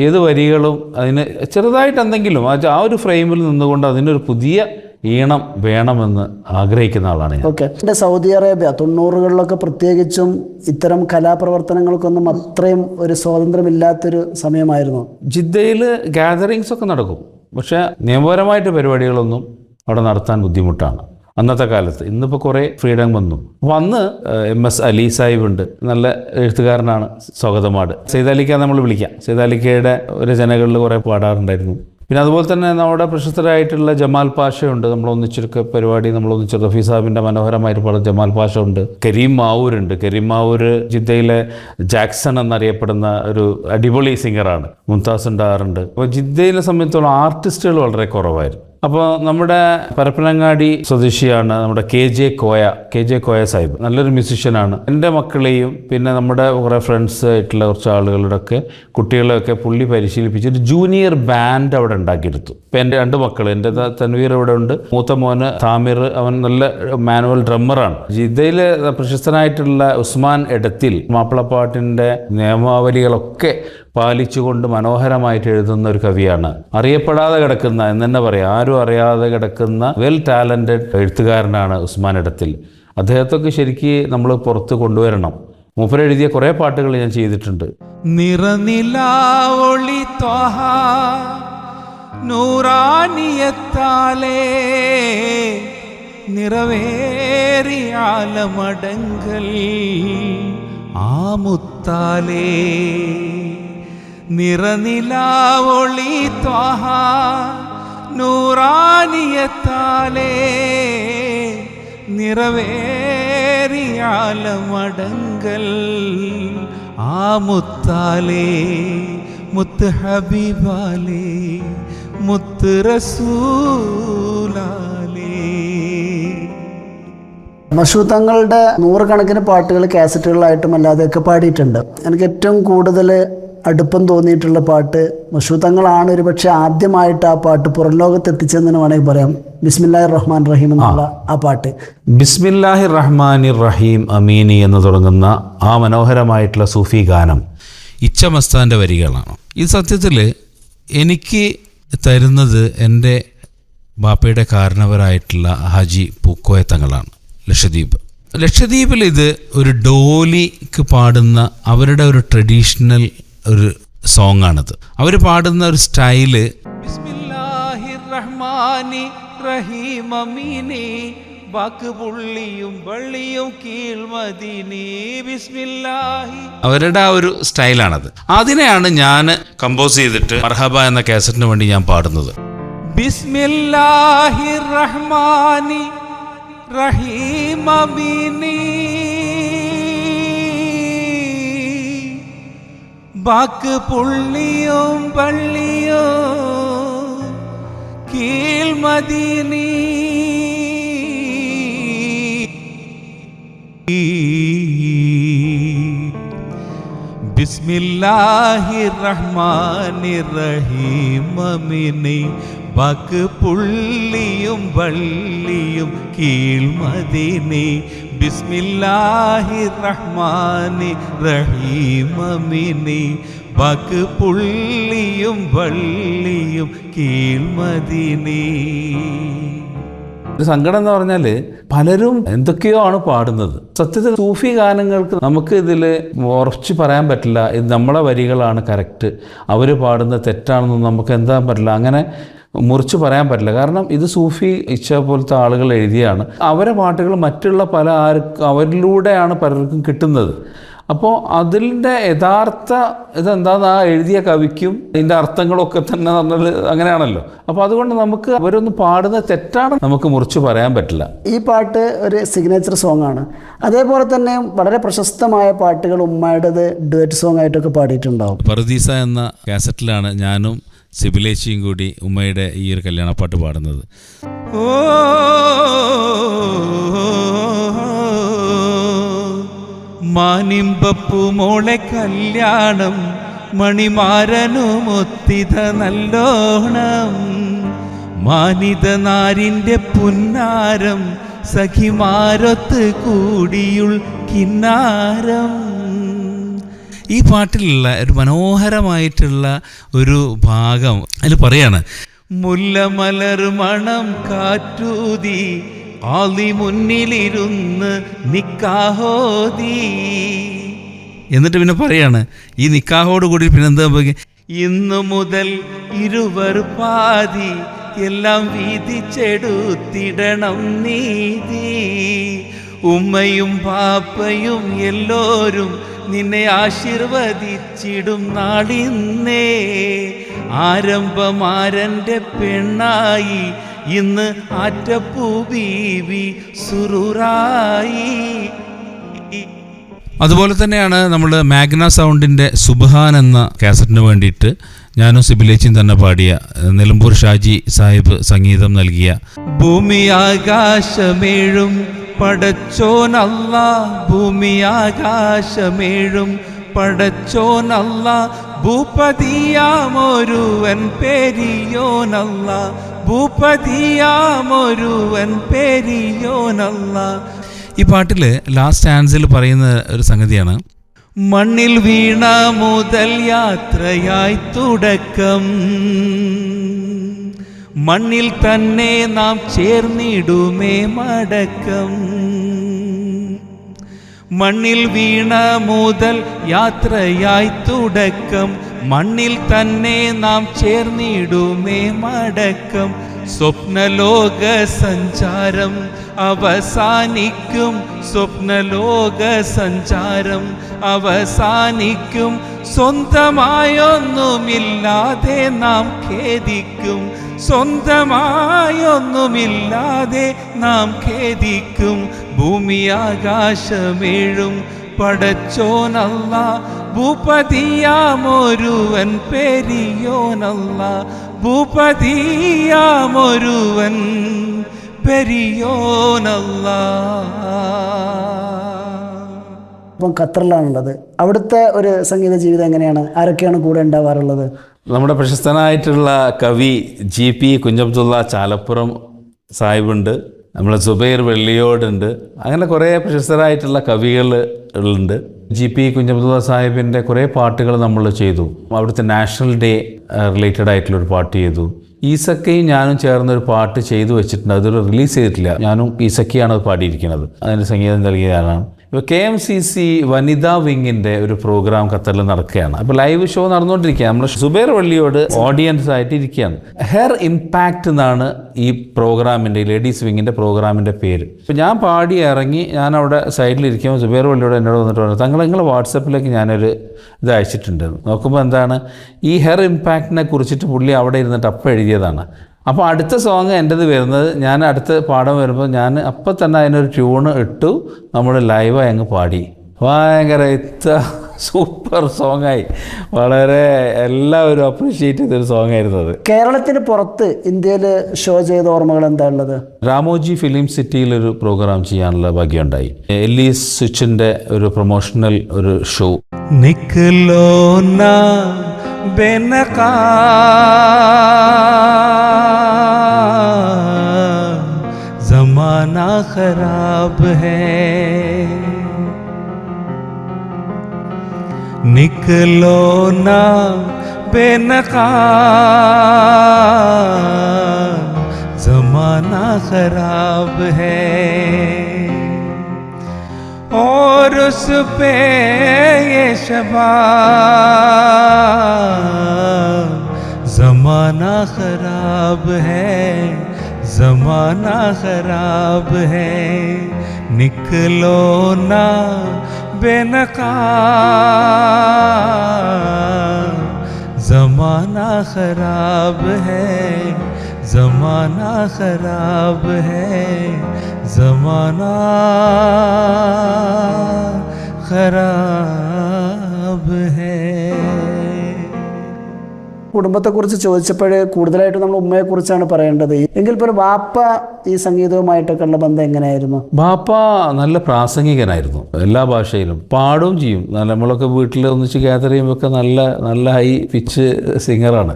ഏത് വരികളും അതിന് ചെറുതായിട്ട് എന്തെങ്കിലും ആ ഒരു ഫ്രെയിമിൽ നിന്നുകൊണ്ട് അതിനൊരു പുതിയ ഈണം വേണമെന്ന് ആഗ്രഹിക്കുന്ന ആളാണ് ഞാൻ. ഓക്കെ. എൻ്റെ സൗദി അറേബ്യ 90കളിലൊക്കെ പ്രത്യേകിച്ചും ഇത്തരം കലാപ്രവർത്തനങ്ങൾക്കൊന്നും അത്രയും ഒരു സ്വാതന്ത്ര്യമില്ലാത്തൊരു സമയമായിരുന്നു. ജിദ്ദയിൽ ഗാദറിങ്സ് ഒക്കെ നടക്കും, പക്ഷേ നിയമപരമായിട്ട് പരിപാടികളൊന്നും അവിടെ നടത്താൻ ബുദ്ധിമുട്ടാണ് അന്നത്തെ കാലത്ത്. ഇന്നിപ്പോൾ കുറേ ഫ്രീഡം വന്നു. അപ്പോൾ അന്ന് MS അലി സാഹിബ് ഉണ്ട്, നല്ല എഴുത്തുകാരനാണ്, സ്വാഗതമാട്. സെയ്ദ് അലിക്ക നമ്മൾ വിളിക്കാം. സെയ്ദ് അലിക്കയുടെ രചനകളിൽ കുറേ പാടാറുണ്ടായിരുന്നു. പിന്നെ അതുപോലെ തന്നെ നമ്മുടെ പ്രശസ്തരായിട്ടുള്ള ജമാൽ പാഷയുണ്ട്. നമ്മളൊന്നിച്ചൊരു പരിപാടി നമ്മളൊന്നിച്ച് റഫീ സാഹിബിൻ്റെ മനോഹരമായിട്ട് പാടുന്ന ജമാൽ പാഷ ഉണ്ട്. കരീം മാവൂരുണ്ട്. കരീം മാവൂർ ജിദ്ദയിലെ ജാക്സൺ എന്നറിയപ്പെടുന്ന ഒരു അടിപൊളി സിംഗറാണ്. മുംതാസ് ഉണ്ടാകാറുണ്ട്. അപ്പോൾ ജിദ്ദയിലെ സംബന്ധിച്ചോളം ആർട്ടിസ്റ്റുകൾ വളരെ കുറവായിരുന്നു. അപ്പോൾ നമ്മുടെ പരപ്പനങ്ങാടി സ്വദേശിയാണ് നമ്മുടെ കെ ജെ കോയ സാഹിബ്. നല്ലൊരു മ്യൂസിഷ്യനാണ്. എൻ്റെ മക്കളെയും പിന്നെ നമ്മുടെ കുറേ ഫ്രണ്ട്സ് ആയിട്ടുള്ള കുറച്ച് ആളുകളുടെയൊക്കെ കുട്ടികളെയൊക്കെ പുള്ളി പരിശീലിപ്പിച്ചിട്ട് ജൂനിയർ ബാൻഡ് അവിടെ ഉണ്ടാക്കിയെടുത്തു. ഇപ്പം എൻ്റെ 2 മക്കൾ, എൻ്റെ തൻവീർ ഇവിടെ ഉണ്ട്, മൂത്ത മോന് താമിർ, അവൻ നല്ല മാനുവൽ ഡ്രമ്മറാണ്. ജിദ്ദയിൽ പ്രശസ്തനായിട്ടുള്ള ഉസ്മാൻ എടത്തിൽ മാപ്പിളപ്പാട്ടിൻ്റെ നിയമാവലികളൊക്കെ പാലിച്ചുകൊണ്ട് മനോഹരമായിട്ട് എഴുതുന്ന ഒരു കവിയാണ്. അറിയപ്പെടാതെ കിടക്കുന്ന എന്ന് തന്നെ പറയാം, ആരും അറിയാതെ കിടക്കുന്ന വെൽ ടാലൻറ്റഡ് എഴുത്തുകാരനാണ് ഉസ്മാൻ എടത്തിൽ. അദ്ദേഹത്തൊക്കെ ശരിക്ക് നമ്മൾ പുറത്ത് കൊണ്ടുവരണം. മൂപ്പര് എഴുതിയ കുറേ പാട്ടുകൾ ഞാൻ ചെയ്തിട്ടുണ്ട്. നിറനിലാവൊളി ത്വഹ നൂറാനിയത്താലേ നിറവേറിയാലമടങ്കൽ ആമുത്താലേ നിറനിലാവൊളി ത്വഹ നൂറാനിയത്താലേ നിറവേറിയാലമടങ്കൽ ആമുത്താലേ മുത്ത് ഹബീബാലേ മുത്ത് റസൂലാലേ. മഷൂത്തങ്ങളുടെ 100 കണക്കിന് പാട്ടുകൾ കാസറ്റുകളായിട്ടും അല്ലാതെയൊക്കെ പാടിയിട്ടുണ്ട്. എനിക്ക് ഏറ്റവും കൂടുതൽ അടുപ്പം തോന്നിയിട്ടുള്ള പാട്ട് മഷൂത്തങ്ങളാണ്. ഒരു പക്ഷേ ആദ്യമായിട്ട് ആ പാട്ട് പുറം ലോകത്ത് എത്തിച്ചതെന്ന് വേണമെങ്കിൽ പറയാം. ബിസ്മില്ലാഹിർ റഹ്മാൻ റഹീം എന്നുള്ള ആ പാട്ട്. ബിസ്മില്ലാഹിർ റഹ്മാനിർ റഹീം അമീനി എന്ന് തുടങ്ങുന്ന ആ മനോഹരമായിട്ടുള്ള സൂഫി ഗാനം ഇച്ഛമസ്താൻ്റെ വരികളാണ്. ഈ സത്യത്തിൽ എനിക്ക് തരുന്നത് എൻ്റെ ബാപ്പയുടെ കാരണവരായിട്ടുള്ള ഹാജി പൂക്കോയ തങ്ങളാണ്. ലക്ഷദ്വീപിൽ ഇത് ഒരു ഡോലിക്ക് പാടുന്ന അവരുടെ ഒരു ട്രഡീഷണൽ ഒരു സോങ് ആണിത്. അവർ പാടുന്ന ഒരു സ്റ്റൈല് ബിസ്മില്ലാഹിർ റഹ്മാനി റഹീം അമീനി ബാക്ക് പുള്ളിയും വള്ളിയും കീഴ്മദീനി ബിസ്മില്ലാഹി, അവരുടെ ആ ഒരു സ്റ്റൈലാണത്. അതിനെയാണ് ഞാൻ കമ്പോസ് ചെയ്തിട്ട് മർഹബ എന്ന കാസറ്റിന് വേണ്ടി ഞാൻ പാടുന്നത്. ബിസ്മില്ലാഹിർ റഹ്മാനി റഹീം അമീനി ബാക്ക് പുള്ളിയും പള്ളിയും കീഴ്മദീനി ബിസ്മില്ലാഹിർ റഹ്മാനിർ റഹീം അമീനി ബാക്ക് പുള്ളിയും വള്ളിയും കീഴ്മദീനി ബിസ്മില്ലാഹിർ റഹ്മാനിർ റഹീം അമീനി ബാക്ക് പുള്ളിയും വള്ളിയും കീഴ്മദീനി. ഒരു സങ്കടം എന്ന് പറഞ്ഞാൽ പലരും എന്തൊക്കെയോ ആണ് പാടുന്നത്. സത്യത്തിൽ സൂഫി ഗാനങ്ങൾക്ക് നമുക്ക് ഇതിൽ ഉറച്ചു പറയാൻ പറ്റില്ല, ഇത് നമ്മളെ വരികളാണ് കറക്റ്റ്, അവർ പാടുന്നത് തെറ്റാണെന്നൊന്നും നമുക്ക് എന്താ പറ്റില്ല, അങ്ങനെ മുറിച്ച് പറയാൻ പറ്റില്ല. കാരണം ഇത് സൂഫി ഇച്ഛ പോലത്തെ ആളുകൾ എഴുതിയാണ്. അവരെ പാട്ടുകൾ മറ്റുള്ള പല അവരിലൂടെയാണ് പലർക്കും കിട്ടുന്നത്. അപ്പോൾ അതിൻ്റെ യഥാർത്ഥ ഇതെന്താന്ന് ആ എഴുതിയ കവിക്കും ഇതിൻ്റെ അർത്ഥങ്ങളൊക്കെ തന്നെ പറഞ്ഞത് അങ്ങനെയാണല്ലോ. അപ്പോൾ അതുകൊണ്ട് നമുക്ക് അവരൊന്ന് പാടുന്നത് തെറ്റാണ് നമുക്ക് മുറിച്ച് പറയാൻ പറ്റില്ല. ഈ പാട്ട് ഒരു സിഗ്നേച്ചർ സോങ് ആണ്. അതേപോലെ തന്നെ വളരെ പ്രശസ്തമായ പാട്ടുകൾ ഉമ്മയുടേത് ഡുവറ്റ് സോങ് ആയിട്ടൊക്കെ പാടിയിട്ടുണ്ടാവും. പറുദീസ എന്ന കാസറ്റിലാണ് ഞാനും സിബിലേച്ചിയും കൂടി ഉമ്മയുടെ ഈ ഒരു കല്യാണപ്പാട്ട് പാടുന്നത്. ഓ മാനിമ്പപ്പു മോളെ കല്യാണം മണിമാരനുമൊത്തിത നല്ലോണം മാനിത നാരിൻ്റെ പുന്നാരം സഖിമാരൊത്ത് കൂടിയുൾ കിന്നാരം. ഈ പാട്ടിലുള്ള ഒരു മനോഹരമായിട്ടുള്ള ഒരു ഭാഗം അതിൽ പറയാണ്, മുല്ലമലർ മണം കാറ്റൂതി ആളി മുന്നിലിരുന്ന് നിക്കാഹോദി. എന്നിട്ട് പിന്നെ പറയാണ് ഈ നിക്കാഹോട് കൂടി പിന്നെന്താ, ഇന്നു മുതൽ ഇരുവർ പാതി എല്ലാം വീതിച്ചെടുത്തിടണം നീതി. ഉമ്മയും പാപ്പയും എല്ലോരും നിന്നെ ആശീർവദിച്ചിടും നാളിന്നേ. ആരംഭമാരൻ്റെ പെണ്ണായി ഇന്ന് ആറ്റപ്പൂ ബീവി സുറൂറായി. അതുപോലെ തന്നെയാണ് നമ്മൾ മാഗ്ന സൗണ്ടിൻ്റെ സുബ്ഹാൻ എന്ന കാസറ്റിന് വേണ്ടിയിട്ട് ഞാനും സിബിലേച്ചിയും തന്നെ പാടിയ നിലമ്പൂർ ഷാജി സാഹിബ് സംഗീതം നൽകിയ ഭൂമി ആകാശമേഴും പടച്ചോനല്ല, ഭൂമി ആകാശമേഴും പടച്ചോനല്ല, ഭൂപതിയാമൊരുവൻ പെരിയോനല്ല, ഭൂപതിയാമൊരുവൻ പെരിയോനല്ല. ഈ പാട്ടിൽ ലാസ്റ്റ് ആൻസിൽ പറയുന്ന ഒരു സംഗതിയാണ്, മണ്ണിൽ വീണ മുതൽ യാത്രയായി തുടക്കം, മണ്ണിൽ തന്നെ നാം ചേർന്നിടുമേ മടക്കം. മണ്ണിൽ വീണ മുതൽ യാത്രയായി തുടക്കം, മണ്ണിൽ തന്നെ നാം ചേർന്നിടുമേ മടക്കം. സ്വപ്നലോക സഞ്ചാരം അവസാനിക്കും, സ്വപ്നലോക സഞ്ചാരം അവസാനിക്കും. സ്വന്തമായൊന്നുമില്ലാതെ നാം ഖേദിക്കും, സ്വന്തമായൊന്നുമില്ലാതെ നാം ഖേദിക്കും. ഭൂമി ആകാശമേഴും പടച്ചോനല്ല, ഭൂപതിയാമൊരുവൻ പെരിയോനല്ല, ഭൂപതിയാമൊരുവൻ പെരിയോനല്ല. ഇപ്പം ഖത്തറിലാണുള്ളത്. അവിടുത്തെ ഒരു സംഗീത ജീവിതം എങ്ങനെയാണ്? ആരൊക്കെയാണ് കൂടെ ഉണ്ടാവാറുള്ളത്? നമ്മുടെ പ്രശസ്തനായിട്ടുള്ള കവി GP കുഞ്ഞബ്ദുള്ള ചാലപ്പുറം സാഹിബുണ്ട്, നമ്മളെ സുബൈർ വെള്ളിയോടുണ്ട്, അങ്ങനെ കുറേ പ്രശസ്തരായിട്ടുള്ള കവികൾ ഉണ്ട്. GP കുഞ്ഞബ്ദുള്ള സാഹിബിൻ്റെ കുറേ പാട്ടുകൾ നമ്മൾ ചെയ്തു. അവിടുത്തെ നാഷണൽ ഡേ റിലേറ്റഡ് ആയിട്ടുള്ളൊരു പാട്ട് ചെയ്തു. ഈസക്കയും ഞാനും ചേർന്നൊരു പാട്ട് ചെയ്തു വെച്ചിട്ടുണ്ട്, അതൊരു റിലീസ് ചെയ്തിട്ടില്ല. ഞാനും ഈസക്കയാണ് അത് പാടിയിരിക്കുന്നത്, അതിന് സംഗീതം നൽകിയതാണ്. ഇപ്പോൾ KMCC വനിതാ വിങ്ങിൻ്റെ ഒരു പ്രോഗ്രാം ഖത്തറിൽ നടക്കുകയാണ്. അപ്പോൾ ലൈവ് ഷോ നടന്നുകൊണ്ടിരിക്കുകയാണ്. നമ്മൾ സുബൈർ വള്ളിയോട് ഓഡിയൻസ് ആയിട്ട് ഇരിക്കുകയാണ്. ഹെർ ഇമ്പാക്റ്റ് എന്നാണ് ഈ പ്രോഗ്രാമിൻ്റെ, ലേഡീസ് വിങ്ങിൻ്റെ പ്രോഗ്രാമിൻ്റെ പേര്. ഇപ്പോൾ ഞാൻ പാടി ഇറങ്ങി, ഞാൻ അവിടെ സൈഡിലിരിക്കുമ്പോൾ സുബൈർ വള്ളിയോട് എന്നോട് വന്നിട്ട് പറഞ്ഞു, നിങ്ങളെ വാട്സപ്പിലേക്ക് ഞാനൊരു ഇത് അയച്ചിട്ടുണ്ട്. നോക്കുമ്പോൾ എന്താണ്, ഈ ഹെർ ഇമ്പാക്റ്റിനെ കുറിച്ചിട്ട് പുള്ളി അവിടെ ഇരുന്നിട്ട് അപ്പം എഴുതിയതാണ്. അപ്പോൾ അടുത്ത സോങ് എൻ്റെത് വരുന്നത്, ഞാൻ അടുത്ത പാടം വരുമ്പോൾ ഞാൻ അപ്പം തന്നെ അതിനൊരു ട്യൂണ് ഇട്ടു, നമ്മൾ ലൈവായി അങ്ങ് പാടി. ഭയങ്കര സൂപ്പർ സോങ്ങായി, വളരെ എല്ലാവരും അപ്രീഷിയേറ്റ് ചെയ്തൊരു സോങ് ആയിരുന്നു അത്. കേരളത്തിന് പുറത്ത് ഇന്ത്യയിൽ ഷോ ചെയ്ത ഓർമ്മകൾ എന്താ ഉള്ളത്? രാമോജി ഫിലിം സിറ്റിയിലൊരു പ്രോഗ്രാം ചെയ്യാനുള്ള ഭാഗ്യമുണ്ടായി. എല്ലീസ് സ്വിച്ചിൻ്റെ ഒരു പ്രൊമോഷണൽ ഒരു ഷോ. നിക്കലോ നാ ബെനകാ ज़माना खराब है, निकलो ना बेनकाब ज़माना खराब है, और उस पे ये शबाब ज़माना खराब है, ज़माना खराब है, निकलो ना बेनकाब ज़माना खराब है, ज़माना खराब है, ज़माना खराब है. കുടുംബത്തെക്കുറിച്ച് ചോദിച്ചപ്പോൾ കൂടുതലായിട്ട് നമ്മൾ ഉമ്മയെക്കുറിച്ചാണ് പറയേണ്ടത്. എങ്കിൽ ഇപ്പോൾ വാപ്പ ഈ സംഗീതവുമായിട്ടൊക്കെ ഉള്ള ബന്ധം എങ്ങനെയായിരുന്നു? ബാപ്പ നല്ല പ്രാസംഗികനായിരുന്നു, എല്ലാ ഭാഷയിലും പാടുകയും ചെയ്യും. നമ്മളൊക്കെ വീട്ടിൽ ഒന്നിച്ച് ഗ്യാദർ ചെയ്യുമ്പോഴൊക്കെ നല്ല നല്ല ഹൈ പിച്ച് സിംഗറാണ്.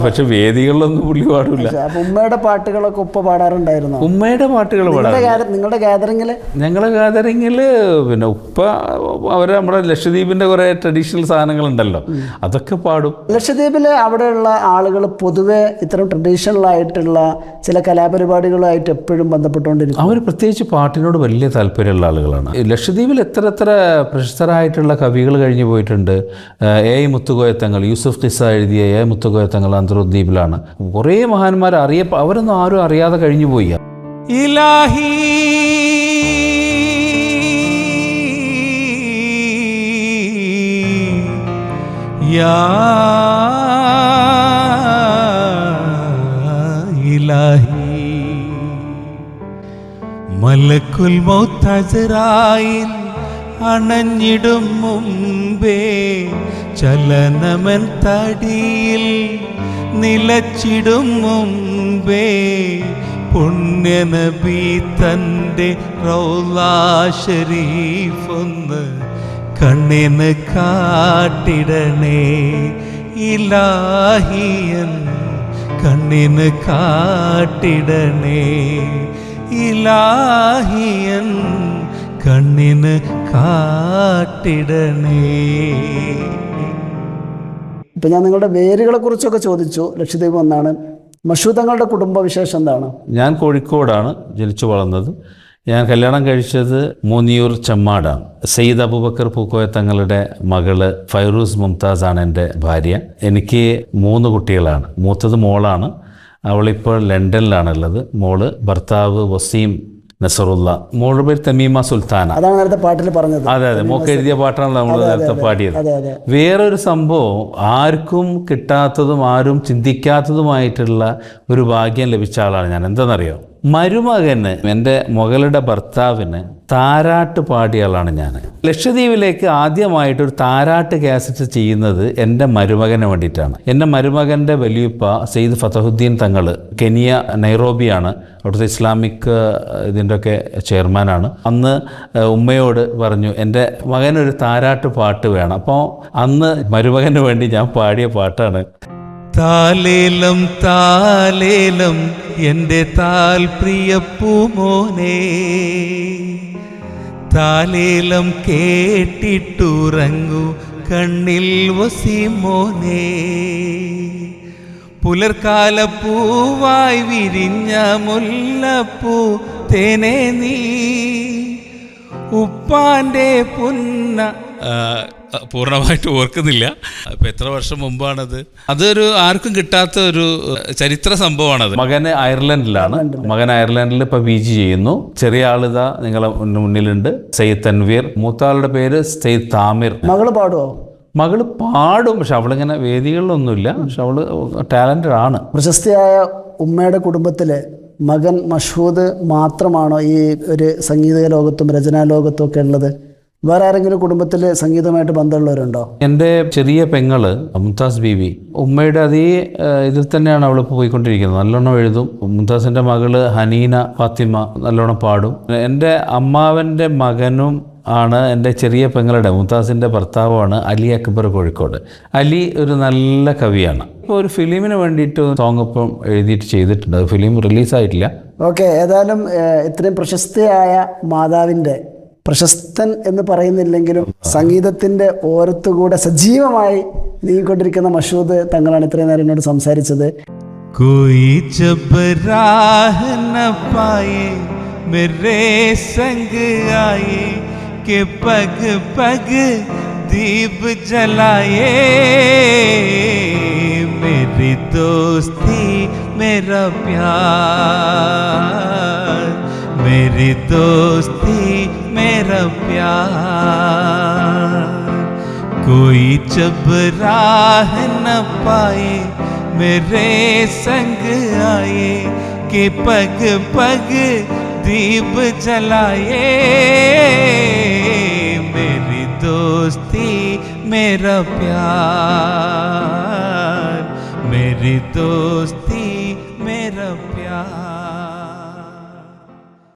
പക്ഷെ വേദികളിലൊന്നും പുള്ളി പാടില്ല. അപ്പോൾ ഉമ്മയുടെ പാട്ടുകളൊക്കെ ഉപ്പ പാടാറുണ്ടായിരുന്നു? ഉമ്മയുടെ പാട്ടുകൾ പാടാറുണ്ട്. നിങ്ങളുടെ ഗ്യാദറിങ്ങിൽ? ഞങ്ങളുടെ ഗ്യാദറിങ്ങിൽ പിന്നെ ഉപ്പ അവർ നമ്മുടെ ലക്ഷദ്വീപിൻ്റെ കുറേ ട്രഡീഷണൽ സാധനങ്ങളുണ്ടല്ലോ, അതൊക്കെ പാടും. ലക്ഷദ്വീപിൽ അവിടെയുള്ള ആളുകൾ പൊതുവെ ഇത്തരം ട്രഡീഷണൽ ആയിട്ടുള്ള ചില കലാപരിപാടികളുമായിട്ട് എപ്പോഴും ബന്ധപ്പെട്ടുകൊണ്ടിരിക്കും. അവർ പ്രത്യേകിച്ച് പാട്ടിനോട് വലിയ താല്പര്യമുള്ള ആളുകളാണ്. ലക്ഷദ്വീപിൽ എത്ര പ്രശസ്തരായിട്ടുള്ള കവികൾ കഴിഞ്ഞു പോയിട്ടുണ്ട്. A മുത്തുകോയത്തങ്ങൾ, യൂസുഫ് ഖിസ എഴുതിയ A മുത്തുകോയത്തങ്ങൾ അന്തർദ്വീപിലാണ്. കുറേ മഹാന്മാർ അവരൊന്നും ആരും അറിയാതെ കഴിഞ്ഞു പോയി. ഇലാഹി യാ ഇലാഹി മലക്കുൽ മൗത്ത് അസ്റായിൽ അണഞ്ഞിടും മുമ്പേ ചലനമൻ തടിയിൽ നിലച്ചിടും മുമ്പേ പുണ്യനബി തൻ്റെ റൗളാ ശരീഫൊന്ന് കണ്ണിന് കാട്ടിടണേ ഇലാഹിയൻ, കണ്ണിന് കാട്ടിടണേ ഇലാഹിയൻ, കണ്ണിന് കാട്ടിടണേ. ഇപ്പം ഞാൻ നിങ്ങളുടെ വേരുകളെ കുറിച്ചൊക്കെ ചോദിച്ചു. ലക്ഷദ്വീപ് ഒന്നാണ്. മഷൂദ് തങ്ങളുടെ കുടുംബവിശേഷം എന്താണ്? ഞാൻ കോഴിക്കോടാണ് ജനിച്ചു വളർന്നത്. ഞാൻ കല്യാണം കഴിച്ചത് മൂന്നിയൂർ ചെമ്മാടാണ്. സയ്യിദ് അബൂബക്കർ പൂക്കോയ തങ്ങളുടെ മകള് ഫൈറൂസ് മുംതാസ് ആണ് എൻ്റെ ഭാര്യ. എനിക്ക് 3 കുട്ടികളാണ്. മൂത്തത് മോളാണ്, അവളിപ്പോൾ ലണ്ടനിലാണുള്ളത്. മോള്, ഭർത്താവ് വസീം നസറുള്ള, മോളുടെ പേര് തമീമ സുൽത്താന. അതാണ് നേരത്തെ പാട്ടിൽ പറഞ്ഞത്. അതെ അതെ, മോക്ക് എഴുതിയ പാട്ടാണല്ലോ നമ്മൾ നേരത്തെ പാടിയത്. വേറൊരു സംഭവം, ആർക്കും കിട്ടാത്തതും ആരും ചിന്തിക്കാത്തതുമായിട്ടുള്ള ഒരു ഭാഗ്യം ലഭിച്ച ആളാണ് ഞാൻ. എന്താണെന്നറിയോ? മരുമകന്, എൻ്റെ മകളുടെ ഭർത്താവിന് താരാട്ട് പാടിയ ആളാണ് ഞാൻ. ലക്ഷദ്വീപിലേക്ക് ആദ്യമായിട്ടൊരു താരാട്ട് കാസറ്റ് ചെയ്യുന്നത് എൻ്റെ മരുമകന് വേണ്ടിയിട്ടാണ്. എൻ്റെ മരുമകൻ്റെ വലിയപ്പ സെയ്ദ് ഫതഹുദ്ദീൻ തങ്ങൾ, കെനിയ നൈറോബിയാണ്, അവിടുത്തെ ഇസ്ലാമിക് ഇതിൻ്റെയൊക്കെ ചെയർമാനാണ്. അന്ന് ഉമ്മയോട് പറഞ്ഞു എൻ്റെ മകനൊരു താരാട്ട് പാട്ട് വേണം. അപ്പോൾ അന്ന് മരുമകന് വേണ്ടി ഞാൻ പാടിയ പാട്ടാണ് താലേലം താലേലം എൻ്റെ താൽപ്രിയ പൂമോനെ, താലേലം കേട്ടിട്ടുറങ്ങൂ കണ്ണിൽ വസീമോനെ, പുലർക്കാല പൂവായി വിരിഞ്ഞ മുല്ലപ്പൂ തേനെ നീ, ഉപ്പാൻ്റെ പുന്ന പൂർണ്ണമായിട്ട് ഓർക്കുന്നില്ല. ഇപ്പം എത്ര വർഷം മുമ്പാണത്. അതൊരു ആർക്കും കിട്ടാത്ത ഒരു ചരിത്ര സംഭവമാണത്. മകന് അയർലൻഡിലാണ്. മകൻ അയർലൻഡിൽ ഇപ്പോൾ PG ചെയ്യുന്നു. ചെറിയ ആളിതാ നിങ്ങളെ മുന്നിലുണ്ട്, സയ്യിദ് തൻവീർ. മൂത്ത ആളുടെ പേര് സയ്യിദ് താമിർ. മകള് പാടുവോ? മകള് പാടും, പക്ഷെ അവളിങ്ങനെ വേദികളിലൊന്നുമില്ല. പക്ഷെ അവള് ടാലന്റഡ് ആണ്. പ്രശസ്തിയായ ഉമ്മയുടെ കുടുംബത്തിലെ മകൻ മഷൂദ് മാത്രമാണോ ഈ ഒരു സംഗീത ലോകത്തും രചനാ ലോകത്തും ഒക്കെ ഉള്ളത്? വേറെ ആരെങ്കിലും കുടുംബത്തിൽ സംഗീതമായിട്ട് ബന്ധമുള്ളവരുണ്ടോ? എൻ്റെ ചെറിയ പെങ്ങള് മുംതാസ് ബീവി, ഉമ്മയുടെ അതേ ഇതിൽ തന്നെയാണ് അവൾ പോയിക്കൊണ്ടിരിക്കുന്നത്. നല്ലോണം എഴുതും. മുംതാസിൻ്റെ മകള് ഹനീന ഫാത്തിമ നല്ലോണം പാടും. എൻ്റെ അമ്മാവൻ്റെ മകനും ആണ് എൻ്റെ ചെറിയ പെങ്ങളുടെ, മുംതാസിൻ്റെ ഭർത്താവാണ് അലി അക്ബർ കോഴിക്കോട്. അലി ഒരു നല്ല കവിയാണ്. ഇപ്പോൾ ഒരു ഫിലിമിന് വേണ്ടിയിട്ട് സോങ് ഇപ്പം എഴുതിയിട്ട് ചെയ്തിട്ടുണ്ട്. അത് ഫിലിം റിലീസായിട്ടില്ല. ഓക്കെ, ഏതായാലും ഇത്രയും പ്രശസ്തയായ മാതാവിൻ്റെ, പ്രശസ്തൻ എന്ന് പറയുന്നില്ലെങ്കിലും സംഗീതത്തിൻ്റെ ഓരത്തുകൂടെ സജീവമായി നീങ്ങിക്കൊണ്ടിരിക്കുന്ന മഷൂദ് തങ്ങളാണ് ഇത്രയും നേരം എന്നോട് സംസാരിച്ചത്. കോയി ജബ് രാഹ ന പായേ മേരേ സംഗ് ആയേ के पग पग दीप जलाए, मेरी दोस्ती मेरा प्यार, मेरी दोस्ती मेरा प्यार, कोई जब राह न पाए मेरे संग आए, के पग पग दीप जलाए, मेरी दोस्ती मेरा प्यार, मेरी दोस्ती मेरा प्यार.